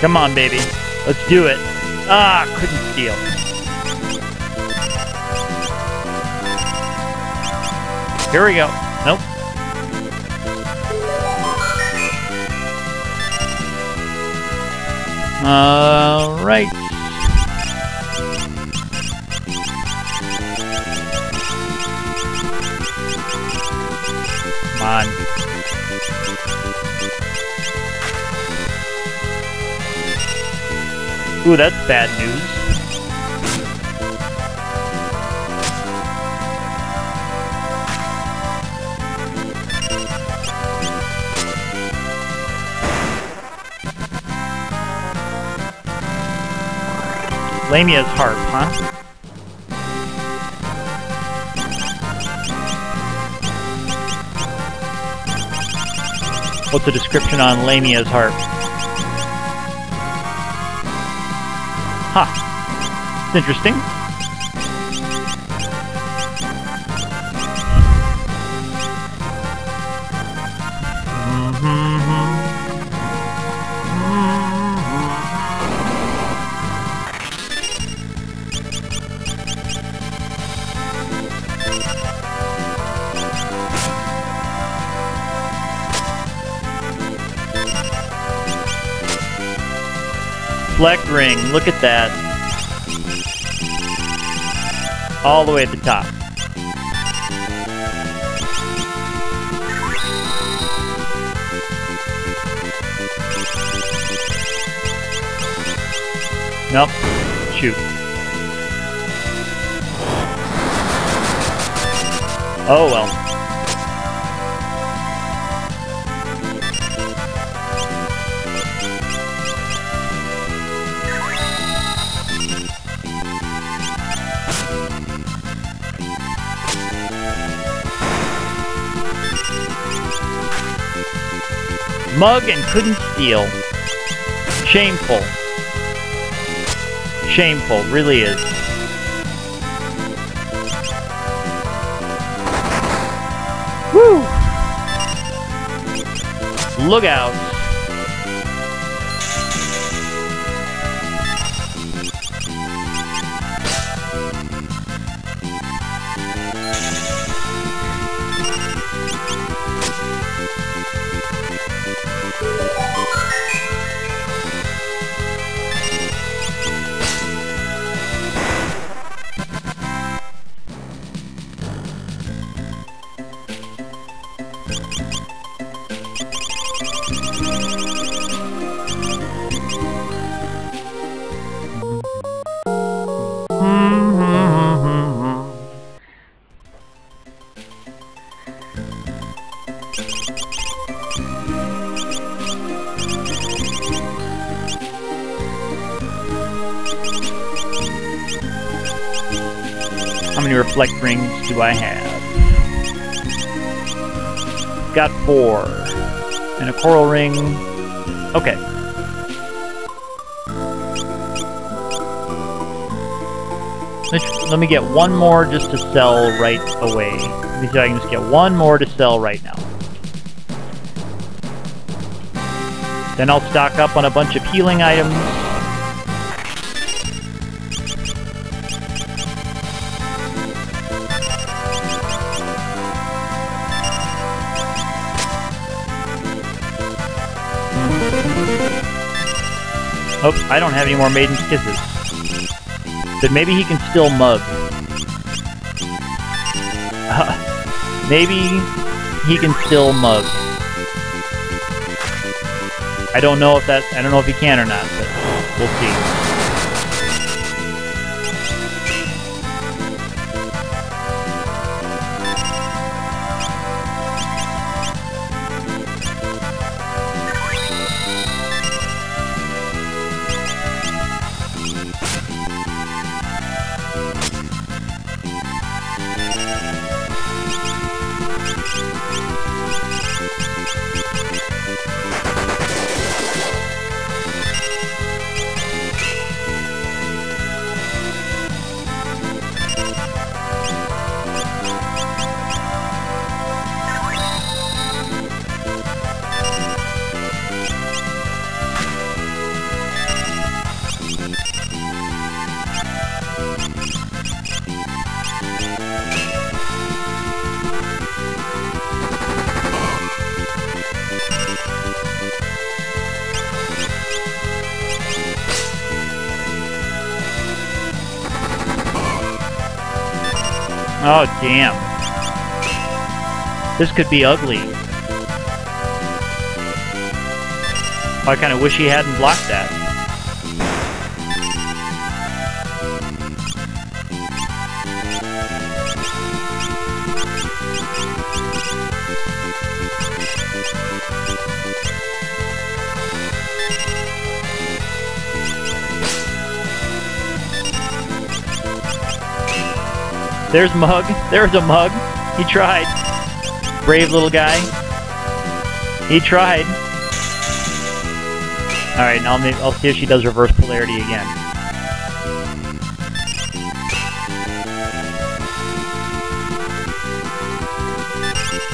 Come on, baby. Let's do it. Ah, couldn't steal. Here we go. Nope. All right. Come on. Ooh, that's bad news. Lamia's harp, huh? What's the description on Lamia's harp? Huh. It's interesting. Reflect ring, look at that. All the way at the top. Nope. Shoot. Oh well. Mug and couldn't steal. Shameful. Shameful, really is. Woo! Look out. How many reflect rings do I have? Got 4. And a coral ring. Okay. Let me get one more just to sell right away. Let me see if I can just get one more to sell right now. Then I'll stock up on a bunch of healing items. Oh, I don't have any more Maiden's Kisses. But maybe he can still mug. Maybe he can still mug. I don't know if he can or not, but we'll see. Oh, damn. This could be ugly. I kind of wish he hadn't blocked that. There's Mug. There's a Mug. He tried. Brave little guy. He tried. Alright, now I'll see if she does reverse polarity again.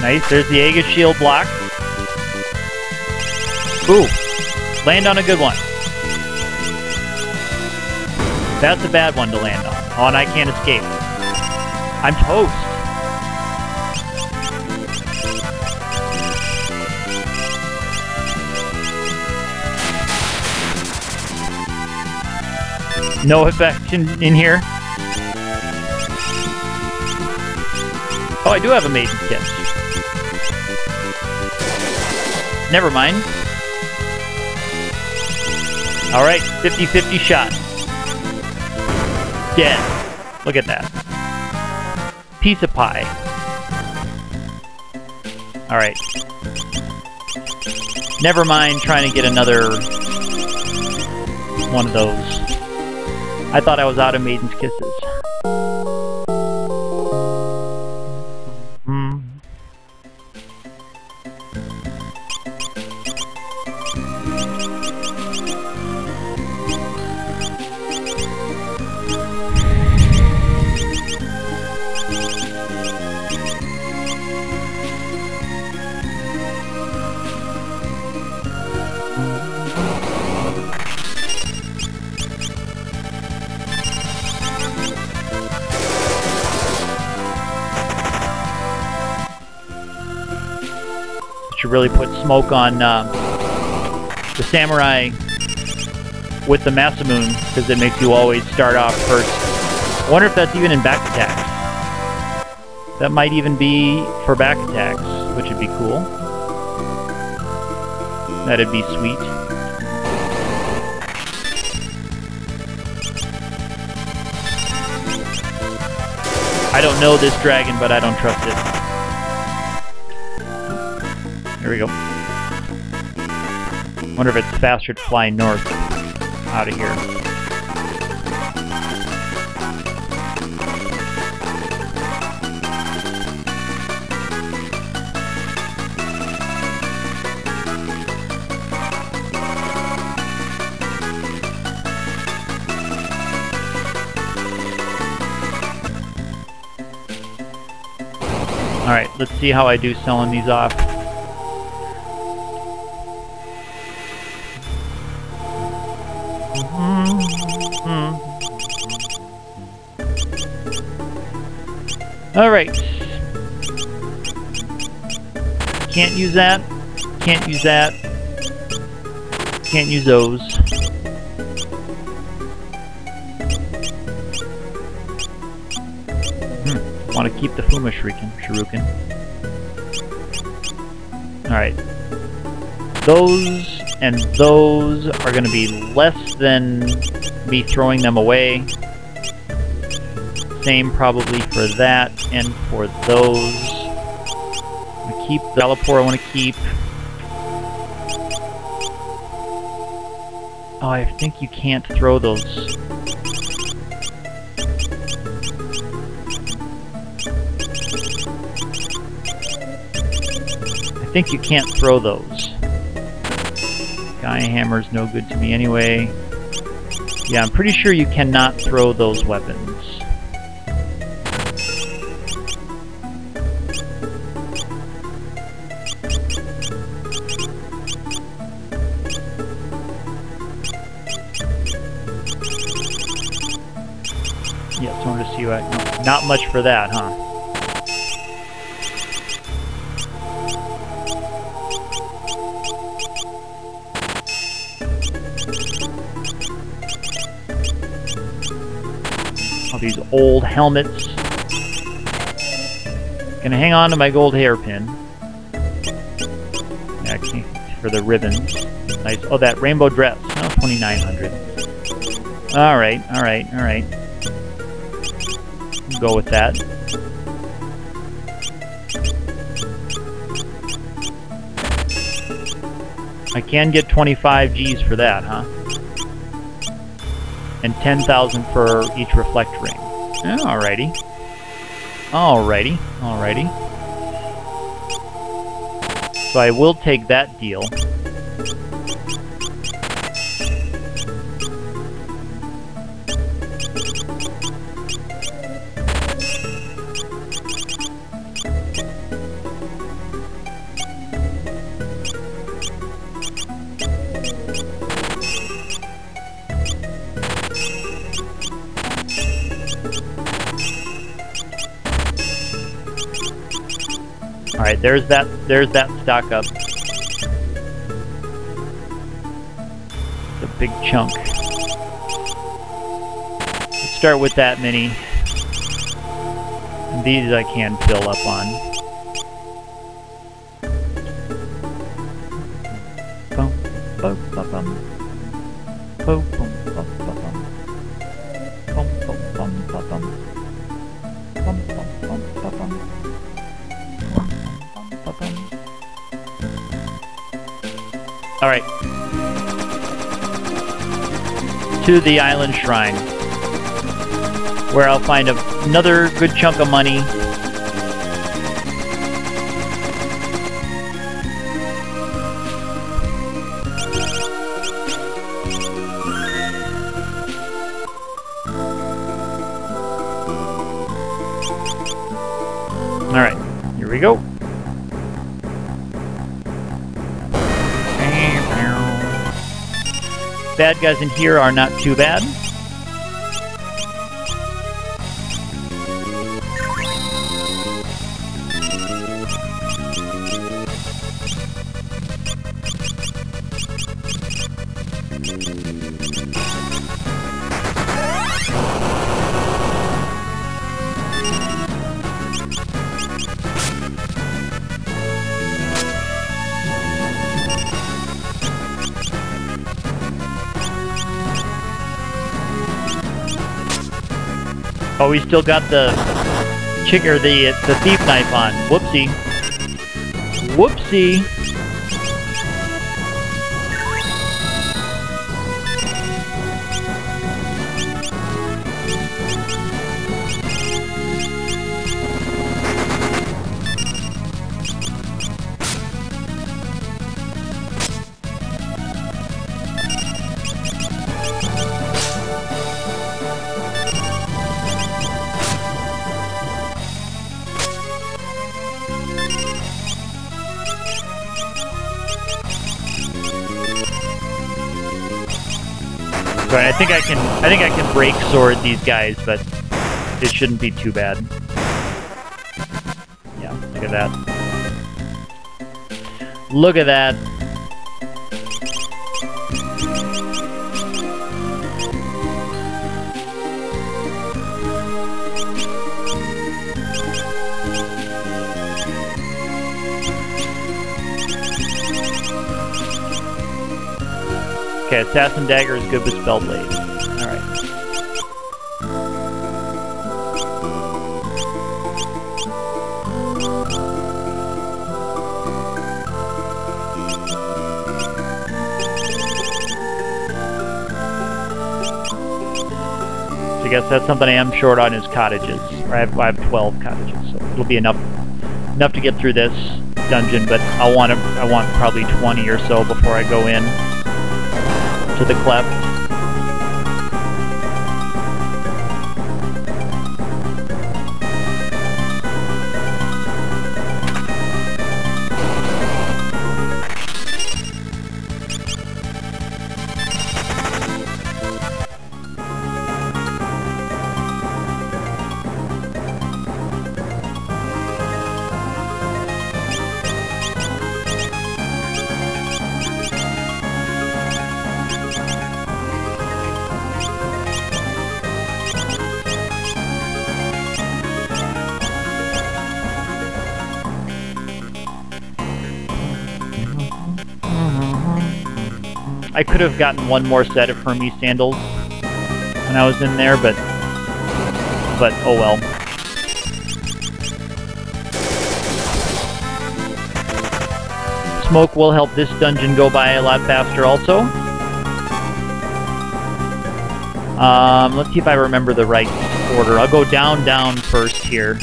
Nice. There's the Aegis shield block. Ooh. Land on a good one. That's a bad one to land on. Oh, and I can't escape. I'm toast. No effect in here. Oh, I do have a Maiden's Kiss. Never mind. Alright, 50-50 shot. Dead. Look at that. Piece of pie. Alright. Never mind trying to get another one of those. I thought I was out of Maiden's Kisses. Should really put smoke on the samurai with the Masamune, because it makes you always start off first. I wonder if that's even in back attacks. That might even be for back attacks, which would be cool. That'd be sweet. I don't know this dragon, but I don't trust it. There we go. Wonder if it's faster to fly north out of here. Alright, let's see how I do selling these off. Alright. Can't use that. Can't use that. Can't use those. Want to keep the Fuma Shuriken. Alright. Those and those are going to be less than me throwing them away. Same probably for that and for those. I'm going to keep the Galapor I want to keep. Oh, I think you can't throw those. I think you can't throw those. Gaia Hammer's no good to me anyway. Yeah, I'm pretty sure you cannot throw those weapons. Yeah, so I want to see what... Not much for that, huh? These old helmets. Gonna hang on to my gold hairpin. Yeah, I can't, for the ribbons. Nice. Oh, that rainbow dress. No, 2,900. Alright, alright, alright. We'll go with that. I can get 25 Gs for that, huh? And 10,000 for each reflect ring. Alrighty. Alrighty. Alrighty. So I will take that deal. Alright, there's that stock up. The big chunk. Let's start with that mini. And these I can fill up on. Boom, boom, boom, boom. Boom, boom, boom, boom, boom. Boom, boom, boom, boom, boom. Boom, boom, boom, boom, boom. Alright. To the island shrine, where I'll find another good chunk of money. Alright, here we go. Bad guys in here are not too bad. Oh, we still got the chick or the thief knife on. Whoopsie. Whoopsie. Sorry, I think I can break sword these guys, but it shouldn't be too bad. Yeah, look at that. Look at that. Okay, Assassin Dagger is good with Spellblade. Alright. So I guess that's something I am short on is cottages. Or I have 12 cottages, so it'll be enough to get through this dungeon, but I want probably 20 or so before I go in to the cleft. I could have gotten one more set of Hermes sandals when I was in there, but oh well. Smoke will help this dungeon go by a lot faster also. Let's see if I remember the right order. I'll go down first here.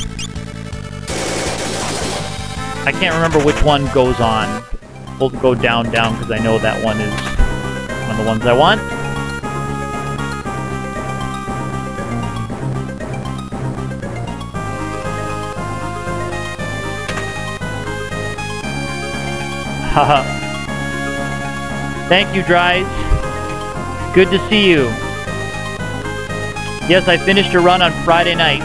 I can't remember which one goes on. We'll go down because I know that one is one of the ones I want. Haha. Thank you, Dries. Good to see you. Yes, I finished a run on Friday night.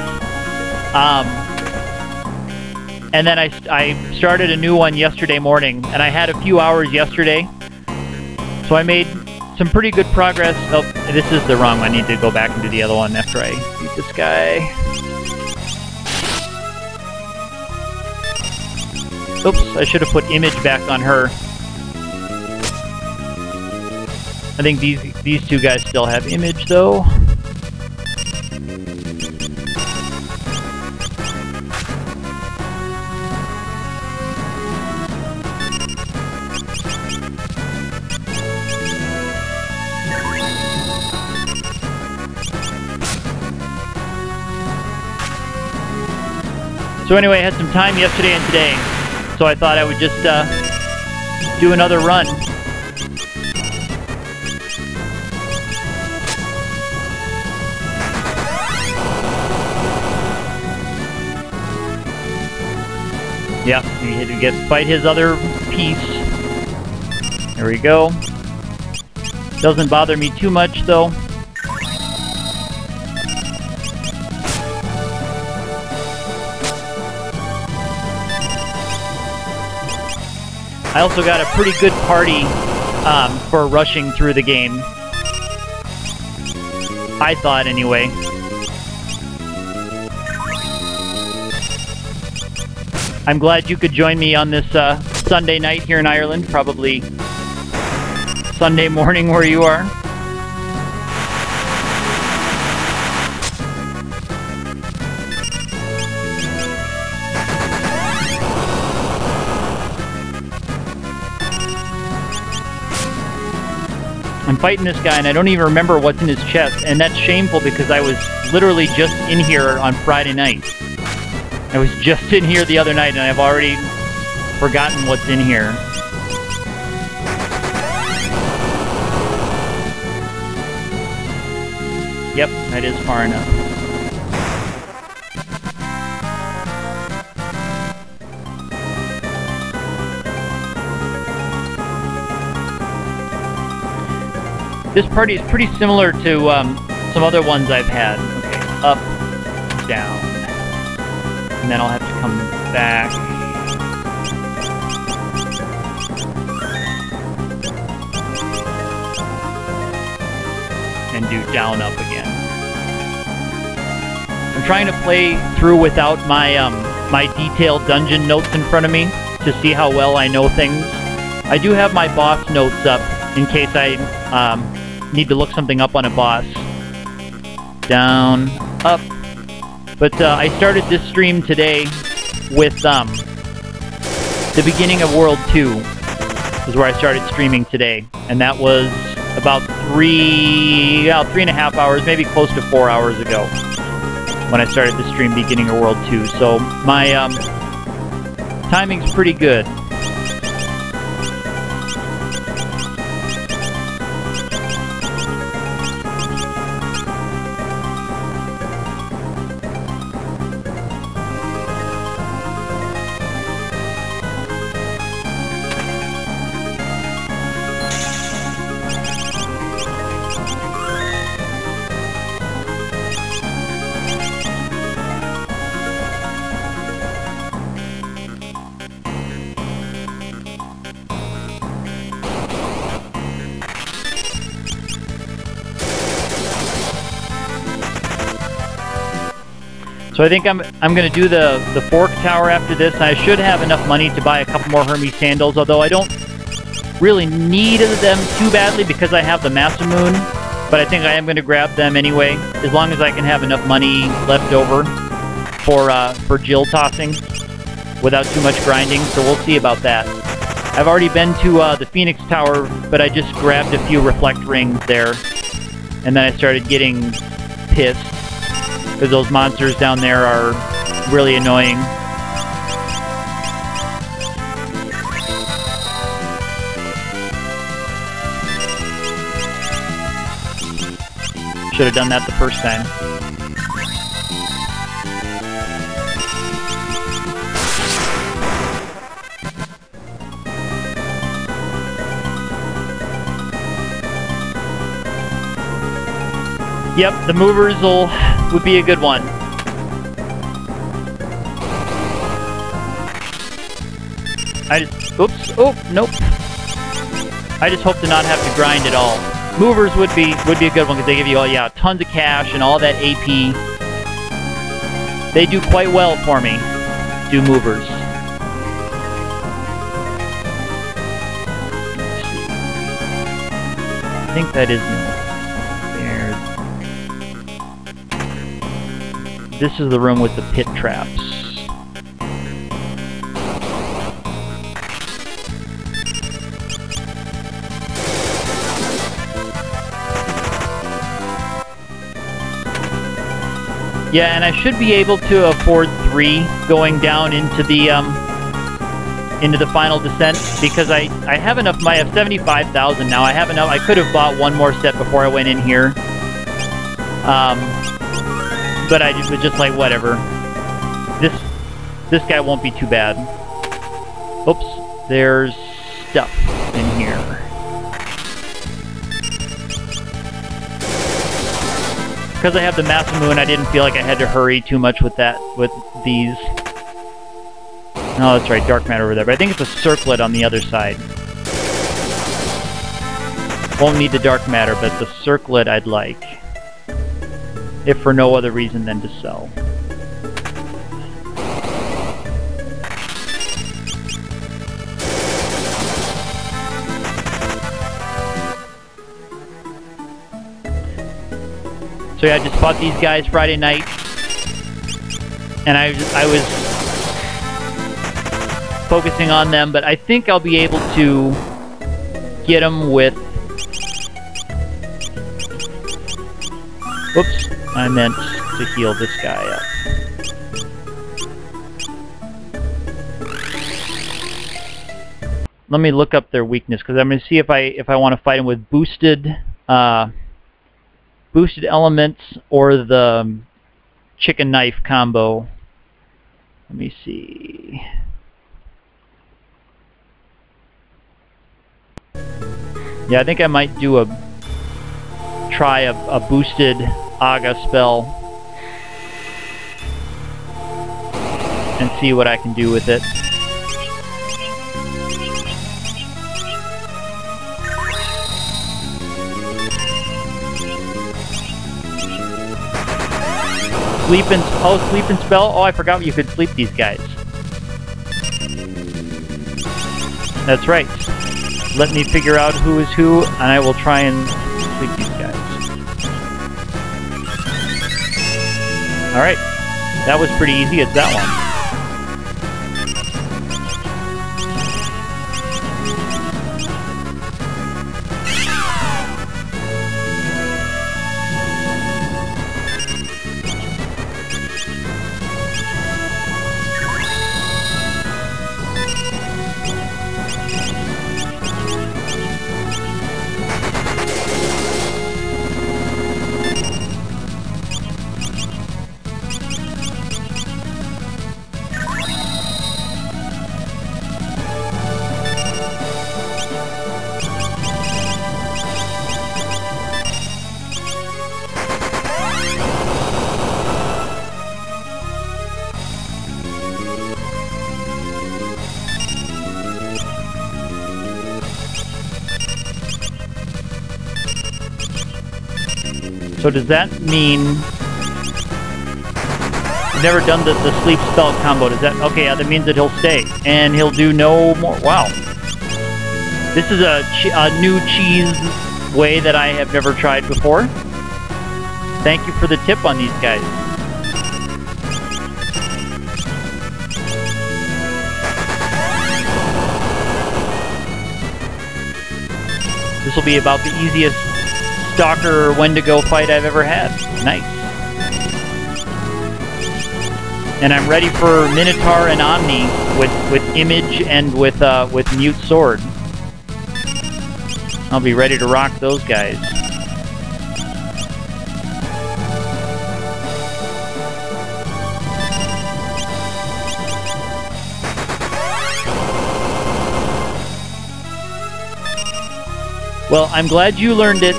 And then I started a new one yesterday morning, and I had a few hours yesterday. So I made some pretty good progress. Oh, this is the wrong one. I need to go back and do the other one after I beat this guy. Oops, I should have put image back on her. I think these two guys still have image, though. So anyway, I had some time yesterday and today, so I thought I would just do another run. Yeah, we had to fight his other piece. There we go. Doesn't bother me too much, though. I also got a pretty good party for rushing through the game. I thought, anyway. I'm glad you could join me on this Sunday night here in Ireland, probably Sunday morning where you are. fighting this guy and I don't even remember what's in his chest, and that's shameful because I was literally just in here on Friday night. I was just in here the other night and I've already forgotten what's in here. Yep, that is far enough. This party is pretty similar to some other ones I've had. Okay, up, down. And then I'll have to come back. And do down, up again. I'm trying to play through without my my detailed dungeon notes in front of me to see how well I know things. I do have my boss notes up in case I need to look something up on a boss. Down, up. But I started this stream today with the beginning of World 2 is where I started streaming today, and that was about 3.5 hours, maybe close to 4 hours ago when I started the stream beginning of World 2. So my timing's pretty good. So I think I'm going to do the fork tower after this. I should have enough money to buy a couple more Hermes sandals, although I don't really need them too badly because I have the Masamoon. But I think I am going to grab them anyway, as long as I can have enough money left over for Jill tossing without too much grinding. So we'll see about that. I've already been to the Phoenix Tower, but I just grabbed a few reflect rings there, and then I started getting pissed. Because those monsters down there are really annoying. Should have done that the first time. Yep, the movers would be a good one. Oops, oh, nope. I just hope to not have to grind at all. Movers would be a good one because they give you tons of cash and all that AP. They do quite well for me. Do movers. Let's see. I think that is there. This is the room with the pit traps. Yeah, and I should be able to afford 3 going down into the final descent because I have enough. I have 75,000 now. I have enough. I could have bought one more set before I went in here, but I was just like, whatever. This guy won't be too bad. Oops, there's stuff in here. Because I have the Masamoon, I didn't feel like I had to hurry too much with these. Oh, that's right, dark matter over there. But I think it's a circlet on the other side. Won't need the dark matter, but the circlet I'd like. If for no other reason than to sell. So yeah, I just bought these guys Friday night, and I was focusing on them, but I think I'll be able to get them with Whoops, I meant to heal this guy up. Let me look up their weakness, because I'm going to see if I want to fight him with boosted elements or the chicken knife combo. Let me see. Yeah, I think I might do try a boosted Aga spell and see what I can do with it. Sleep and spell. Oh, I forgot you could sleep these guys. That's right. Let me figure out who is who, and I will try and sleep these guys. Alright. That was pretty easy. It's that one. So does that mean... I've never done the sleep spell combo. Does that... Okay, yeah, that means that he'll stay. And he'll do no more... Wow. This is a new cheese way that I have never tried before. Thank you for the tip on these guys. This will be about the easiest Stalker Wendigo fight I've ever had. Nice. And I'm ready for Minotaur and Omni with Image and with Mute Sword. I'll be ready to rock those guys. Well, I'm glad you learned it,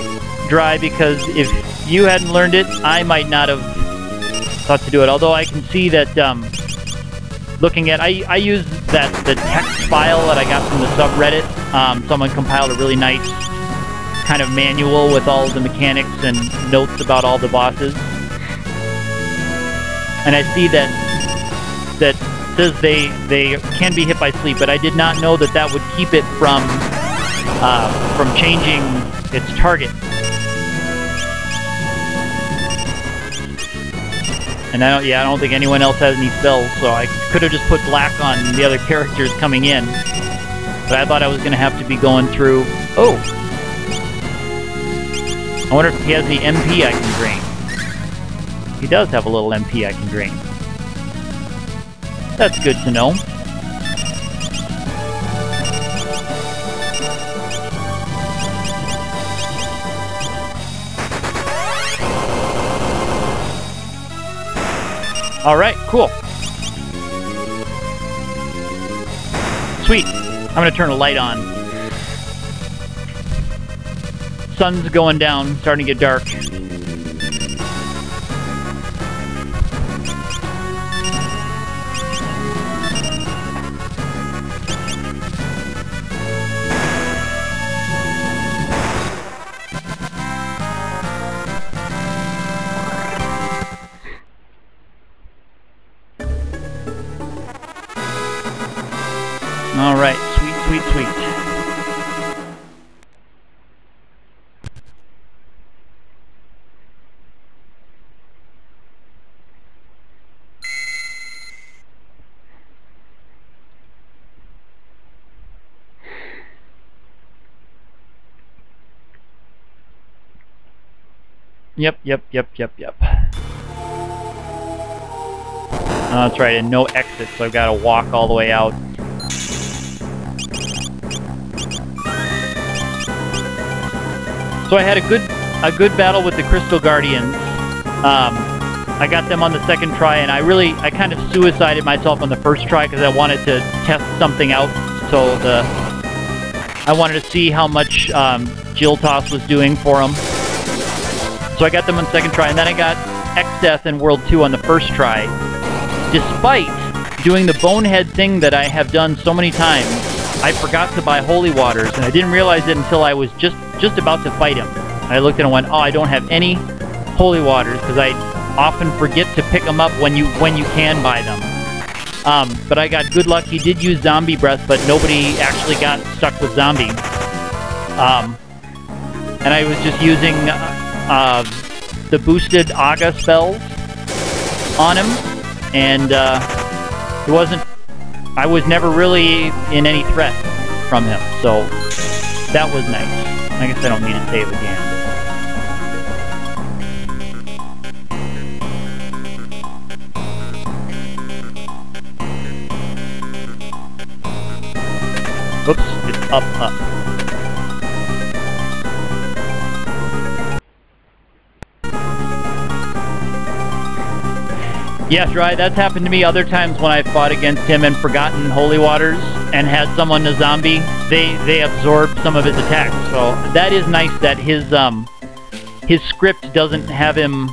Dry, because if you hadn't learned it, I might not have thought to do it. Although I can see that, looking at, I use the text file that I got from the subreddit. Someone compiled a really nice kind of manual with all the mechanics and notes about all the bosses. And I see that says they can be hit by sleep, but I did not know that would keep it from changing its target. And I don't think anyone else has any spells, so I could have just put black on the other characters coming in. But I thought I was going to have to be going through... Oh! I wonder if he has the MP I can drain. He does have a little MP I can drain. That's good to know. Alright, cool. Sweet. I'm gonna turn a light on. Sun's going down, starting to get dark. Alright, sweet, sweet, sweet. Yep. Oh, that's right, and no exit, so I've got to walk all the way out. So I had a good battle with the Crystal Guardians. I got them on the second try, and I kind of suicided myself on the first try because I wanted to test something out. So I wanted to see how much Jill Toss was doing for them. So I got them on the second try, and then I got X-Death in World 2 on the first try. Despite doing the bonehead thing that I have done so many times, I forgot to buy Holy Waters, and I didn't realize it until I was just about to fight him. I looked at him and went, oh, I don't have any Holy Waters, because I often forget to pick them up when you can buy them. But I got good luck. He did use Zombie Breath, but nobody actually got stuck with Zombie. And I was just using the boosted Aga spells on him, and I was never really in any threat from him, so that was nice. I guess I don't need to save again. Oops, it's up. Yeah, Dry, that's happened to me other times when I fought against him and forgotten Holy Waters and had someone a zombie. They absorbed some of his attacks. So that is nice that his script doesn't have him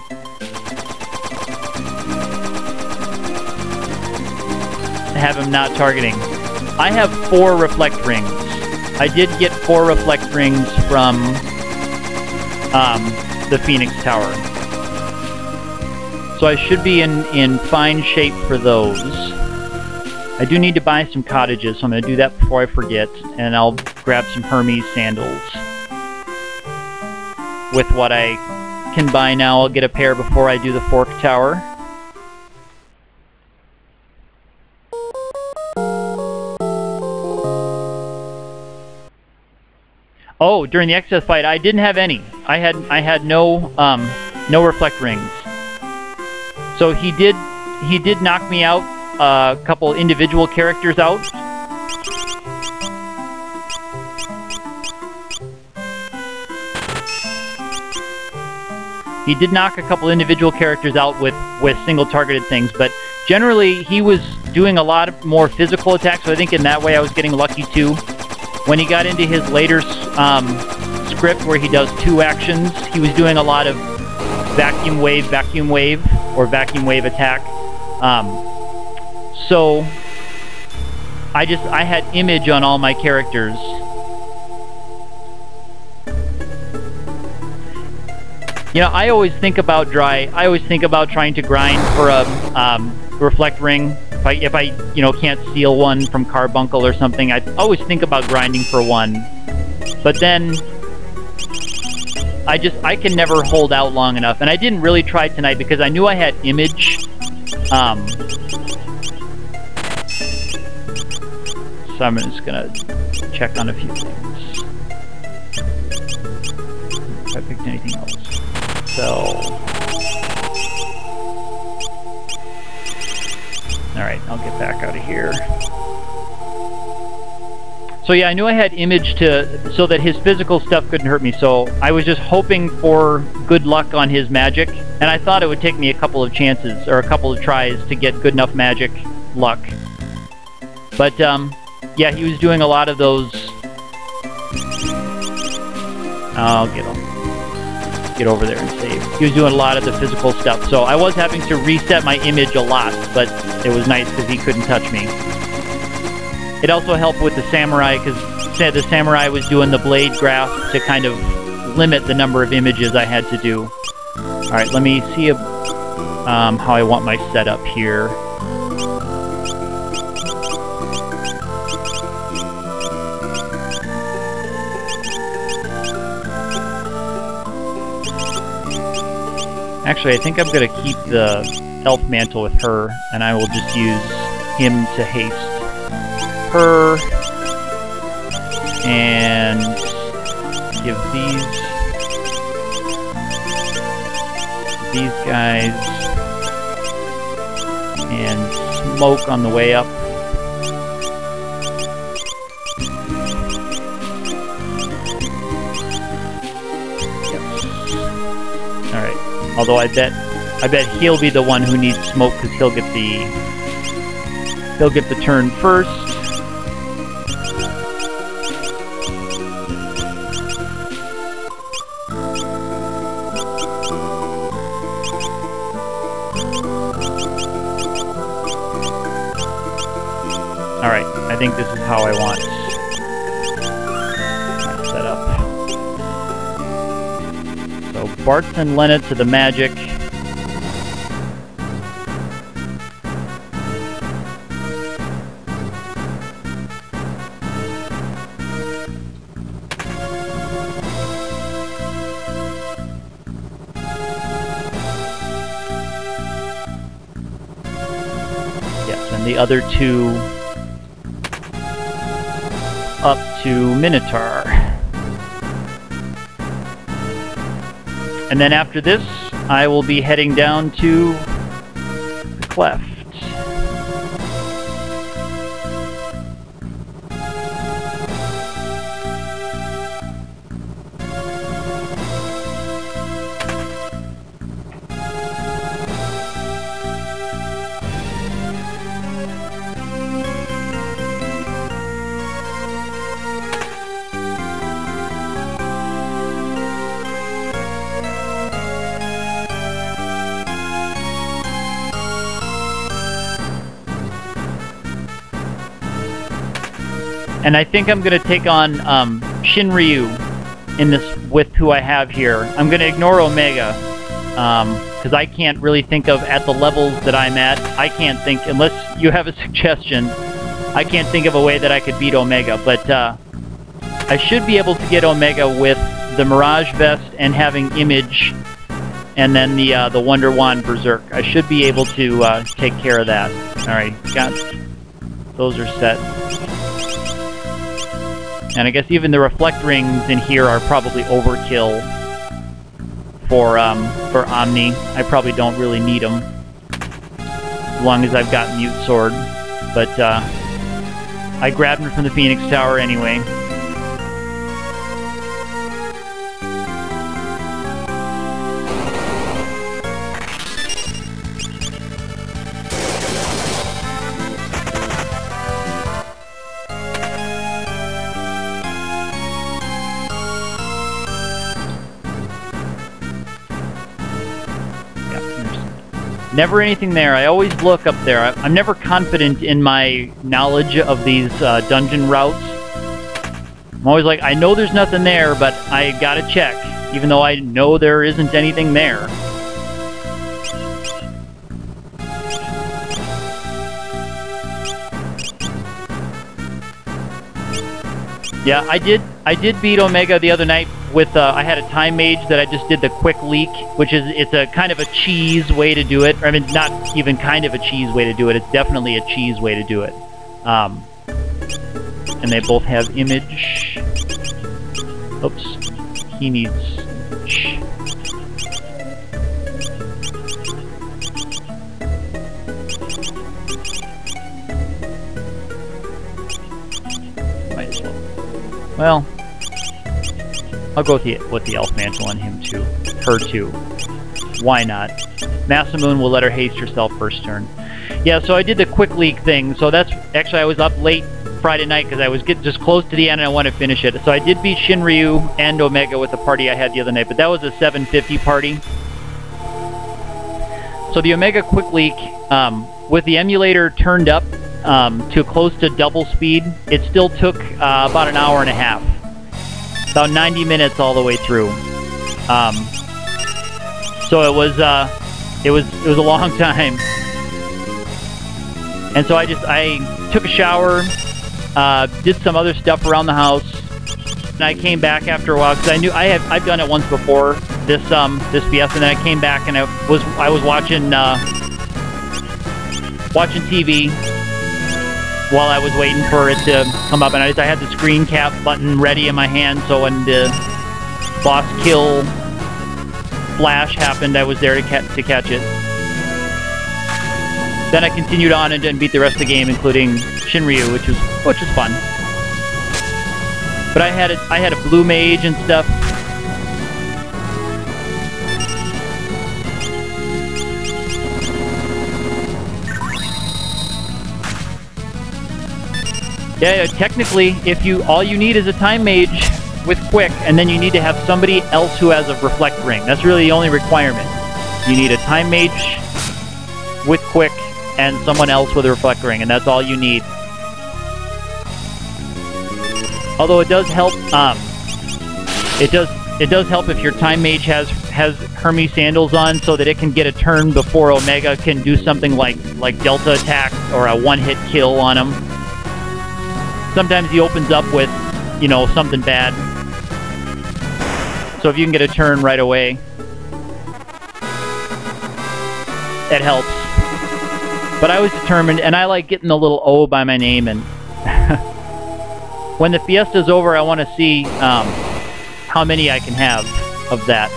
not targeting. I have 4 reflect rings. I did get 4 reflect rings from the Phoenix Tower. So I should be in fine shape for those. I do need to buy some cottages, so I'm going to do that before I forget, and I'll grab some Hermes sandals. With what I can buy now, I'll get a pair before I do the Fork Tower. Oh, during the X-Death fight, I didn't have any. I had no reflect rings. So he did knock me out, a couple individual characters out. He did knock a couple individual characters out with single targeted things, but generally he was doing a lot more physical attacks, so I think in that way I was getting lucky too. When he got into his later script where he does 2 actions, he was doing a lot of vacuum wave, or vacuum wave attack. So I had image on all my characters. You know, I always think about trying to grind for a reflect ring. If I can't steal one from Carbuncle or something, I always think about grinding for one. But then I can never hold out long enough, and I didn't really try tonight because I knew I had image. So I'm just gonna check on a few things. If I picked anything else. So, alright, I'll get back out of here. So yeah, I knew I had image so that his physical stuff couldn't hurt me, so I was just hoping for good luck on his magic, and I thought it would take me a couple of chances, or a couple of tries to get good enough magic luck. But, yeah, he was doing a lot of those... I'll get over there and save. He was doing a lot of the physical stuff, so I was having to reset my image a lot, but it was nice because he couldn't touch me. It also helped with the samurai, because the samurai was doing the blade graph to kind of limit the number of images I had to do. Alright, let me see how I want my setup here. Actually, I think I'm going to keep the elf mantle with her, and I will just use him to haste her, and give these these guys and smoke on the way up. Alright. Although I bet he'll be the one who needs smoke because he'll get the turn first. Alright, I think this is how I want my setup. So Bart's and Lena to the magic. Yes, and the other two up to Minotaur. And then after this, I will be heading down to the Cleft. And I think I'm going to take on Shinryu in this with who I have here. I'm going to ignore Omega because I can't really think of, at the levels that I'm at, I can't think, unless you have a suggestion, I can't think of a way that I could beat Omega. But I should be able to get Omega with the Mirage Vest and having Image and then the Wonder Wand Berserk. I should be able to take care of that. Alright, got those are set. And I guess even the reflect rings in here are probably overkill for Omni. I probably don't really need them as long as I've got Mute Sword. But I grabbed them from the Phoenix Tower anyway. Never anything there. I always look up there. I'm never confident in my knowledge of these dungeon routes. I'm always like, I know there's nothing there, but I gotta check, even though I know there isn't anything there. Yeah, I did beat Omega the other night with I had a time mage that I just did the quick leak, which is, it's a kind of a cheese way to do it. I mean, not even kind of a cheese way to do it. It's definitely a cheese way to do it. And they both have Image. Oops, he needs. Might as well. Well, I'll go with the Elf Mantle on him too. Her too. Why not? Masamune will let her haste herself first turn. Yeah, so I did the quick leak thing. So that's actually, I was up late Friday night because I was just close to the end and I wanted to finish it. So I did beat Shinryu and Omega with the party I had the other night, but that was a 750 party. So the Omega quick leak, with the emulator turned up to close to double speed, it still took about an hour and a half. About 90 minutes all the way through. So it was a long time. And so I took a shower, did some other stuff around the house, and I came back after a while because I knew I've done it once before, this BS, and then I came back and I was watching TV while I was waiting for it to come up, and I had the screen cap button ready in my hand, so when the boss kill splash happened, I was there to catch it. Then I continued on and beat the rest of the game, including Shinryu, which was fun. But I had a blue mage and stuff. Yeah, technically, if all you need is a time mage with quick, and then you need to have somebody else who has a reflect ring. That's really the only requirement. You need a time mage with quick and someone else with a reflect ring, and that's all you need. Although it does help. It does help if your time mage has Hermes sandals on, so that it can get a turn before Omega can do something like Delta attack or a one-hit kill on him. Sometimes he opens up with, you know, something bad. So if you can get a turn right away, that helps. But I was determined, and I like getting the little O by my name, and when the Fiesta's over, I want to see how many I can have of that.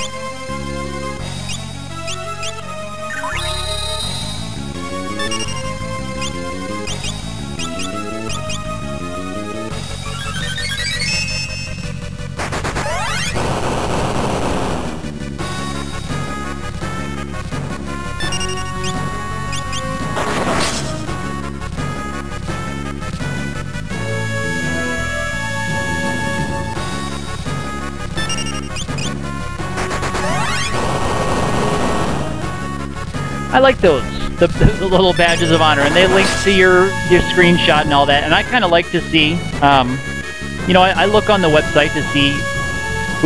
I like those, the little badges of honor, and they link to your screenshot and all that. And I kind of like to see, you know, I look on the website to see,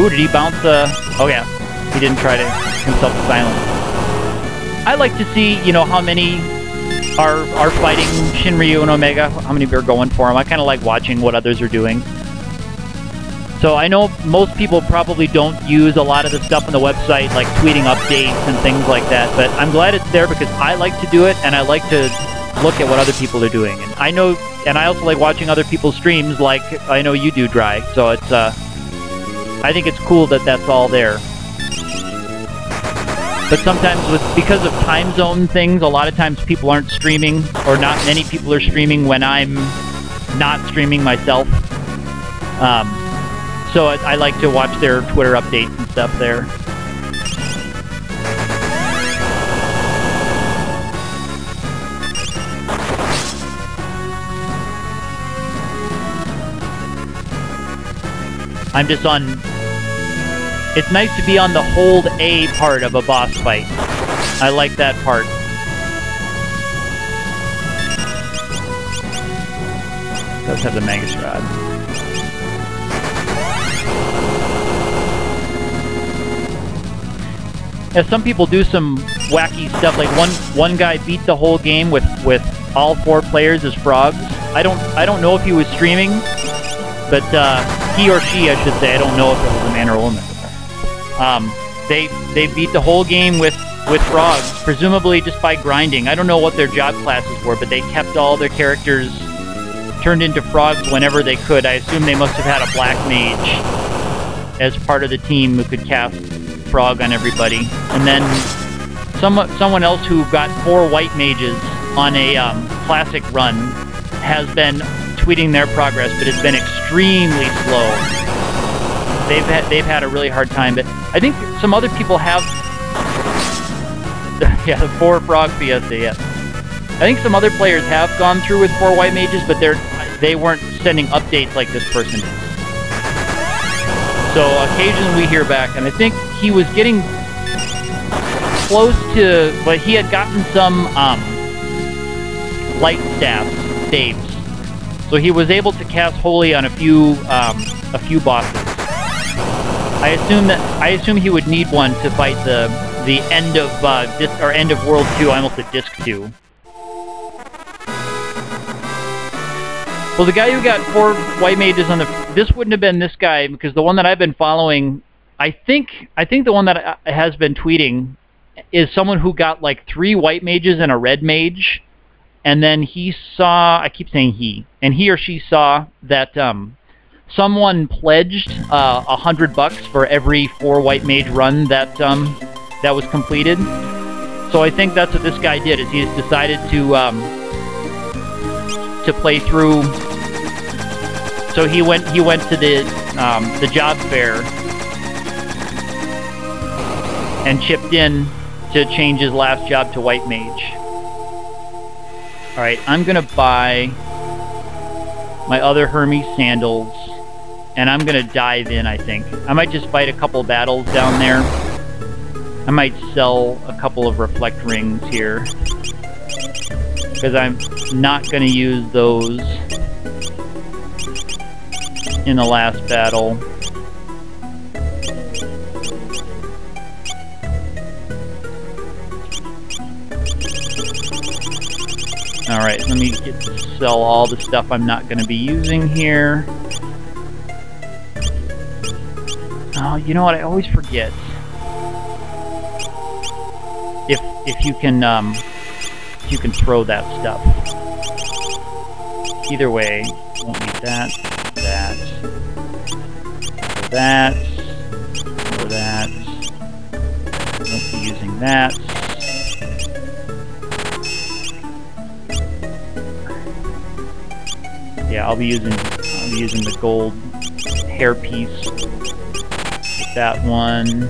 ooh, did he bounce oh yeah, he didn't try to himself to silence. I like to see, you know, how many are fighting Shinryu and Omega, how many are going for him. I kind of like watching what others are doing. So I know most people probably don't use a lot of the stuff on the website, like tweeting updates and things like that, but I'm glad it's there because I like to do it, and I like to look at what other people are doing. And I know, and I also like watching other people's streams, like I know you do, Dry. So it's, I think it's cool that that's all there. But sometimes, because of time zone things, a lot of times people aren't streaming, or not many people are streaming when I'm not streaming myself. So I like to watch their Twitter updates and stuff there. I'm just on... It's nice to be on the hold A part of a boss fight. I like that part. It does have the Magus Rod. Yeah, some people do some wacky stuff. Like one guy beat the whole game with all 4 players as frogs. I don't know if he was streaming, but he or she, I should say. I don't know if it was a man or a woman. They beat the whole game with frogs, presumably just by grinding. I don't know what their job classes were, but they kept all their characters turned into frogs whenever they could. I assume they must have had a black mage as part of the team who could cast frog on everybody. And then someone else who got 4 white mages on a classic run has been tweeting their progress, but it's been extremely slow. They've had a really hard time, but I think some other people have... Yeah, the 4 frog fiesta, yes. I think some other players have gone through with 4 white mages, but they weren't sending updates like this person is. So occasionally we hear back, and I think he was getting close to, but he had gotten some light staff saves, so he was able to cast Holy on a few bosses. I assume he would need one to fight the end of end of World 2. I almost said Disc 2. Well, the guy who got 4 white mages on this wouldn't have been this guy, because the one that I've been following, I think the one that has been tweeting is someone who got like 3 white mages and a red mage, and then he saw, I keep saying he, and he or she saw that someone pledged $100 for every 4 white mage run that that was completed. So I think that's what this guy did, is he has decided to play through. So he went to the job fair and chipped in to change his last job to White Mage. Alright, I'm gonna buy my other Hermes sandals, and I'm gonna dive in, I think. I might just fight a couple battles down there. I might sell a couple of reflect rings here, because I'm not gonna use those in the last battle. Alright, let me sell all the stuff I'm not going to be using here. Oh, you know what? I always forget. If you can throw that stuff. Either way, won't need that, that, or that. Won't be using that. Yeah, I'll be using the gold hairpiece with that one.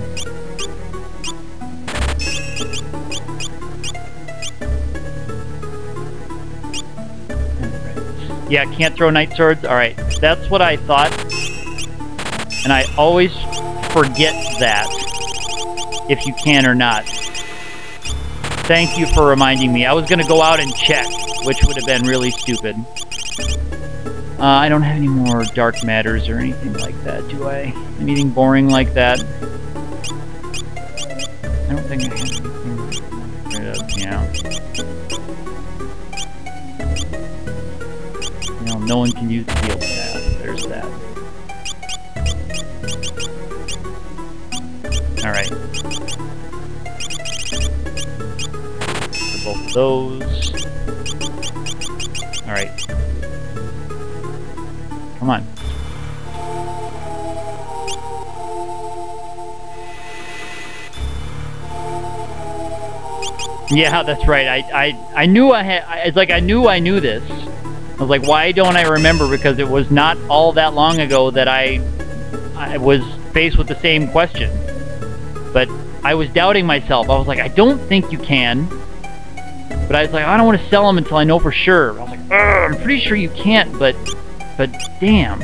Right. Yeah, can't throw night swords. All right, that's what I thought, and I always forget that if you can or not. Thank you for reminding me. I was gonna go out and check, which would have been really stupid. I don't have any more dark matters or anything like that, do I? Anything boring like that? I don't think I have anything right up, yeah. You know, no one can use the field path. There's that. Alright. Both of those. Alright. Come on. Yeah, that's right. I knew I had. It's like I knew this. I was like, why don't I remember? Because it was not all that long ago that I was faced with the same question. But I was doubting myself. I was like, I don't think you can. But I was like, I don't want to sell them until I know for sure. I was like, I'm pretty sure you can't, but damn.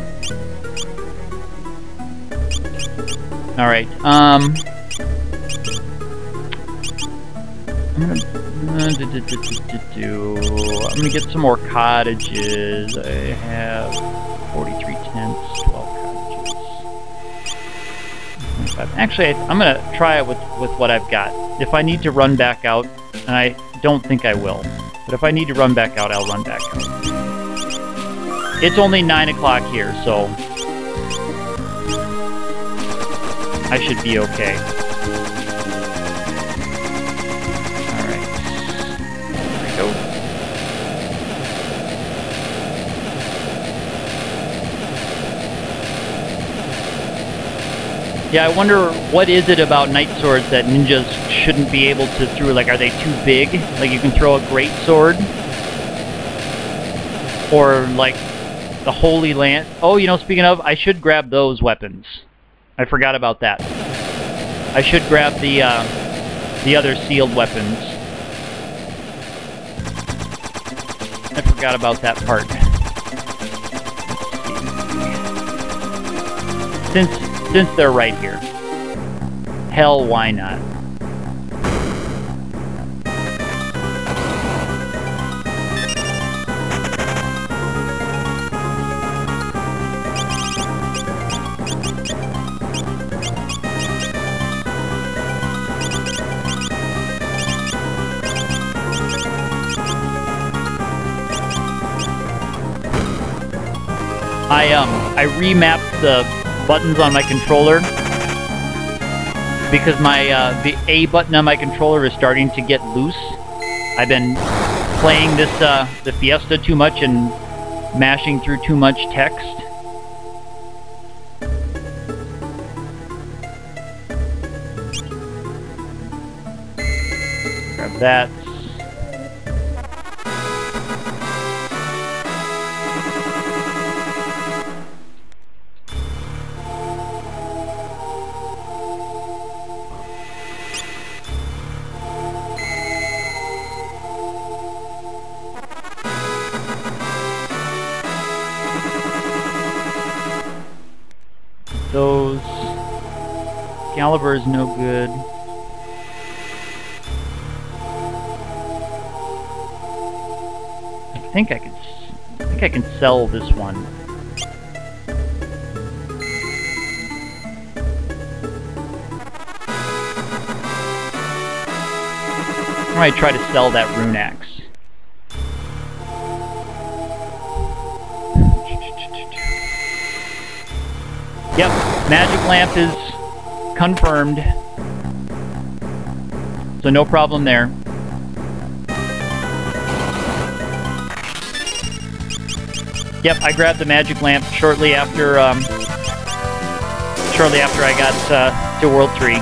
Alright, I'm gonna get some more cottages. I have 43 tents, 12 cottages. 25. Actually, I'm gonna try it with what I've got. If I need to run back out, and I don't think I will, but if I need to run back out, I'll run back out. It's only 9 o'clock here, so I should be okay. Alright. There we go. Yeah, I wonder what is it about night swords that ninjas shouldn't be able to throw. Like, are they too big? Like, you can throw a great sword? Or, like, the Holy Lance. Oh, you know, speaking of, I should grab those weapons. I forgot about that. I should grab the other sealed weapons. I forgot about that part. Since they're right here. Hell, why not? I remapped the buttons on my controller because my the A button on my controller is starting to get loose. I've been playing this the Fiesta too much and mashing through too much text. That's... Those... Caliber is no good. I think I can sell this one. I might try to sell that rune axe. Yep, magic lamp is confirmed. So no problem there. Yep, I grabbed the magic lamp shortly after I got to World 3.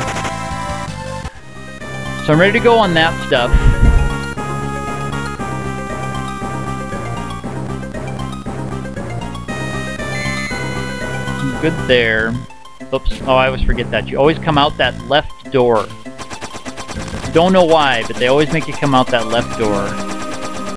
So I'm ready to go on that stuff. Good there. Oops. Oh, I always forget that. You always come out that left door. Don't know why, but they always make you come out that left door.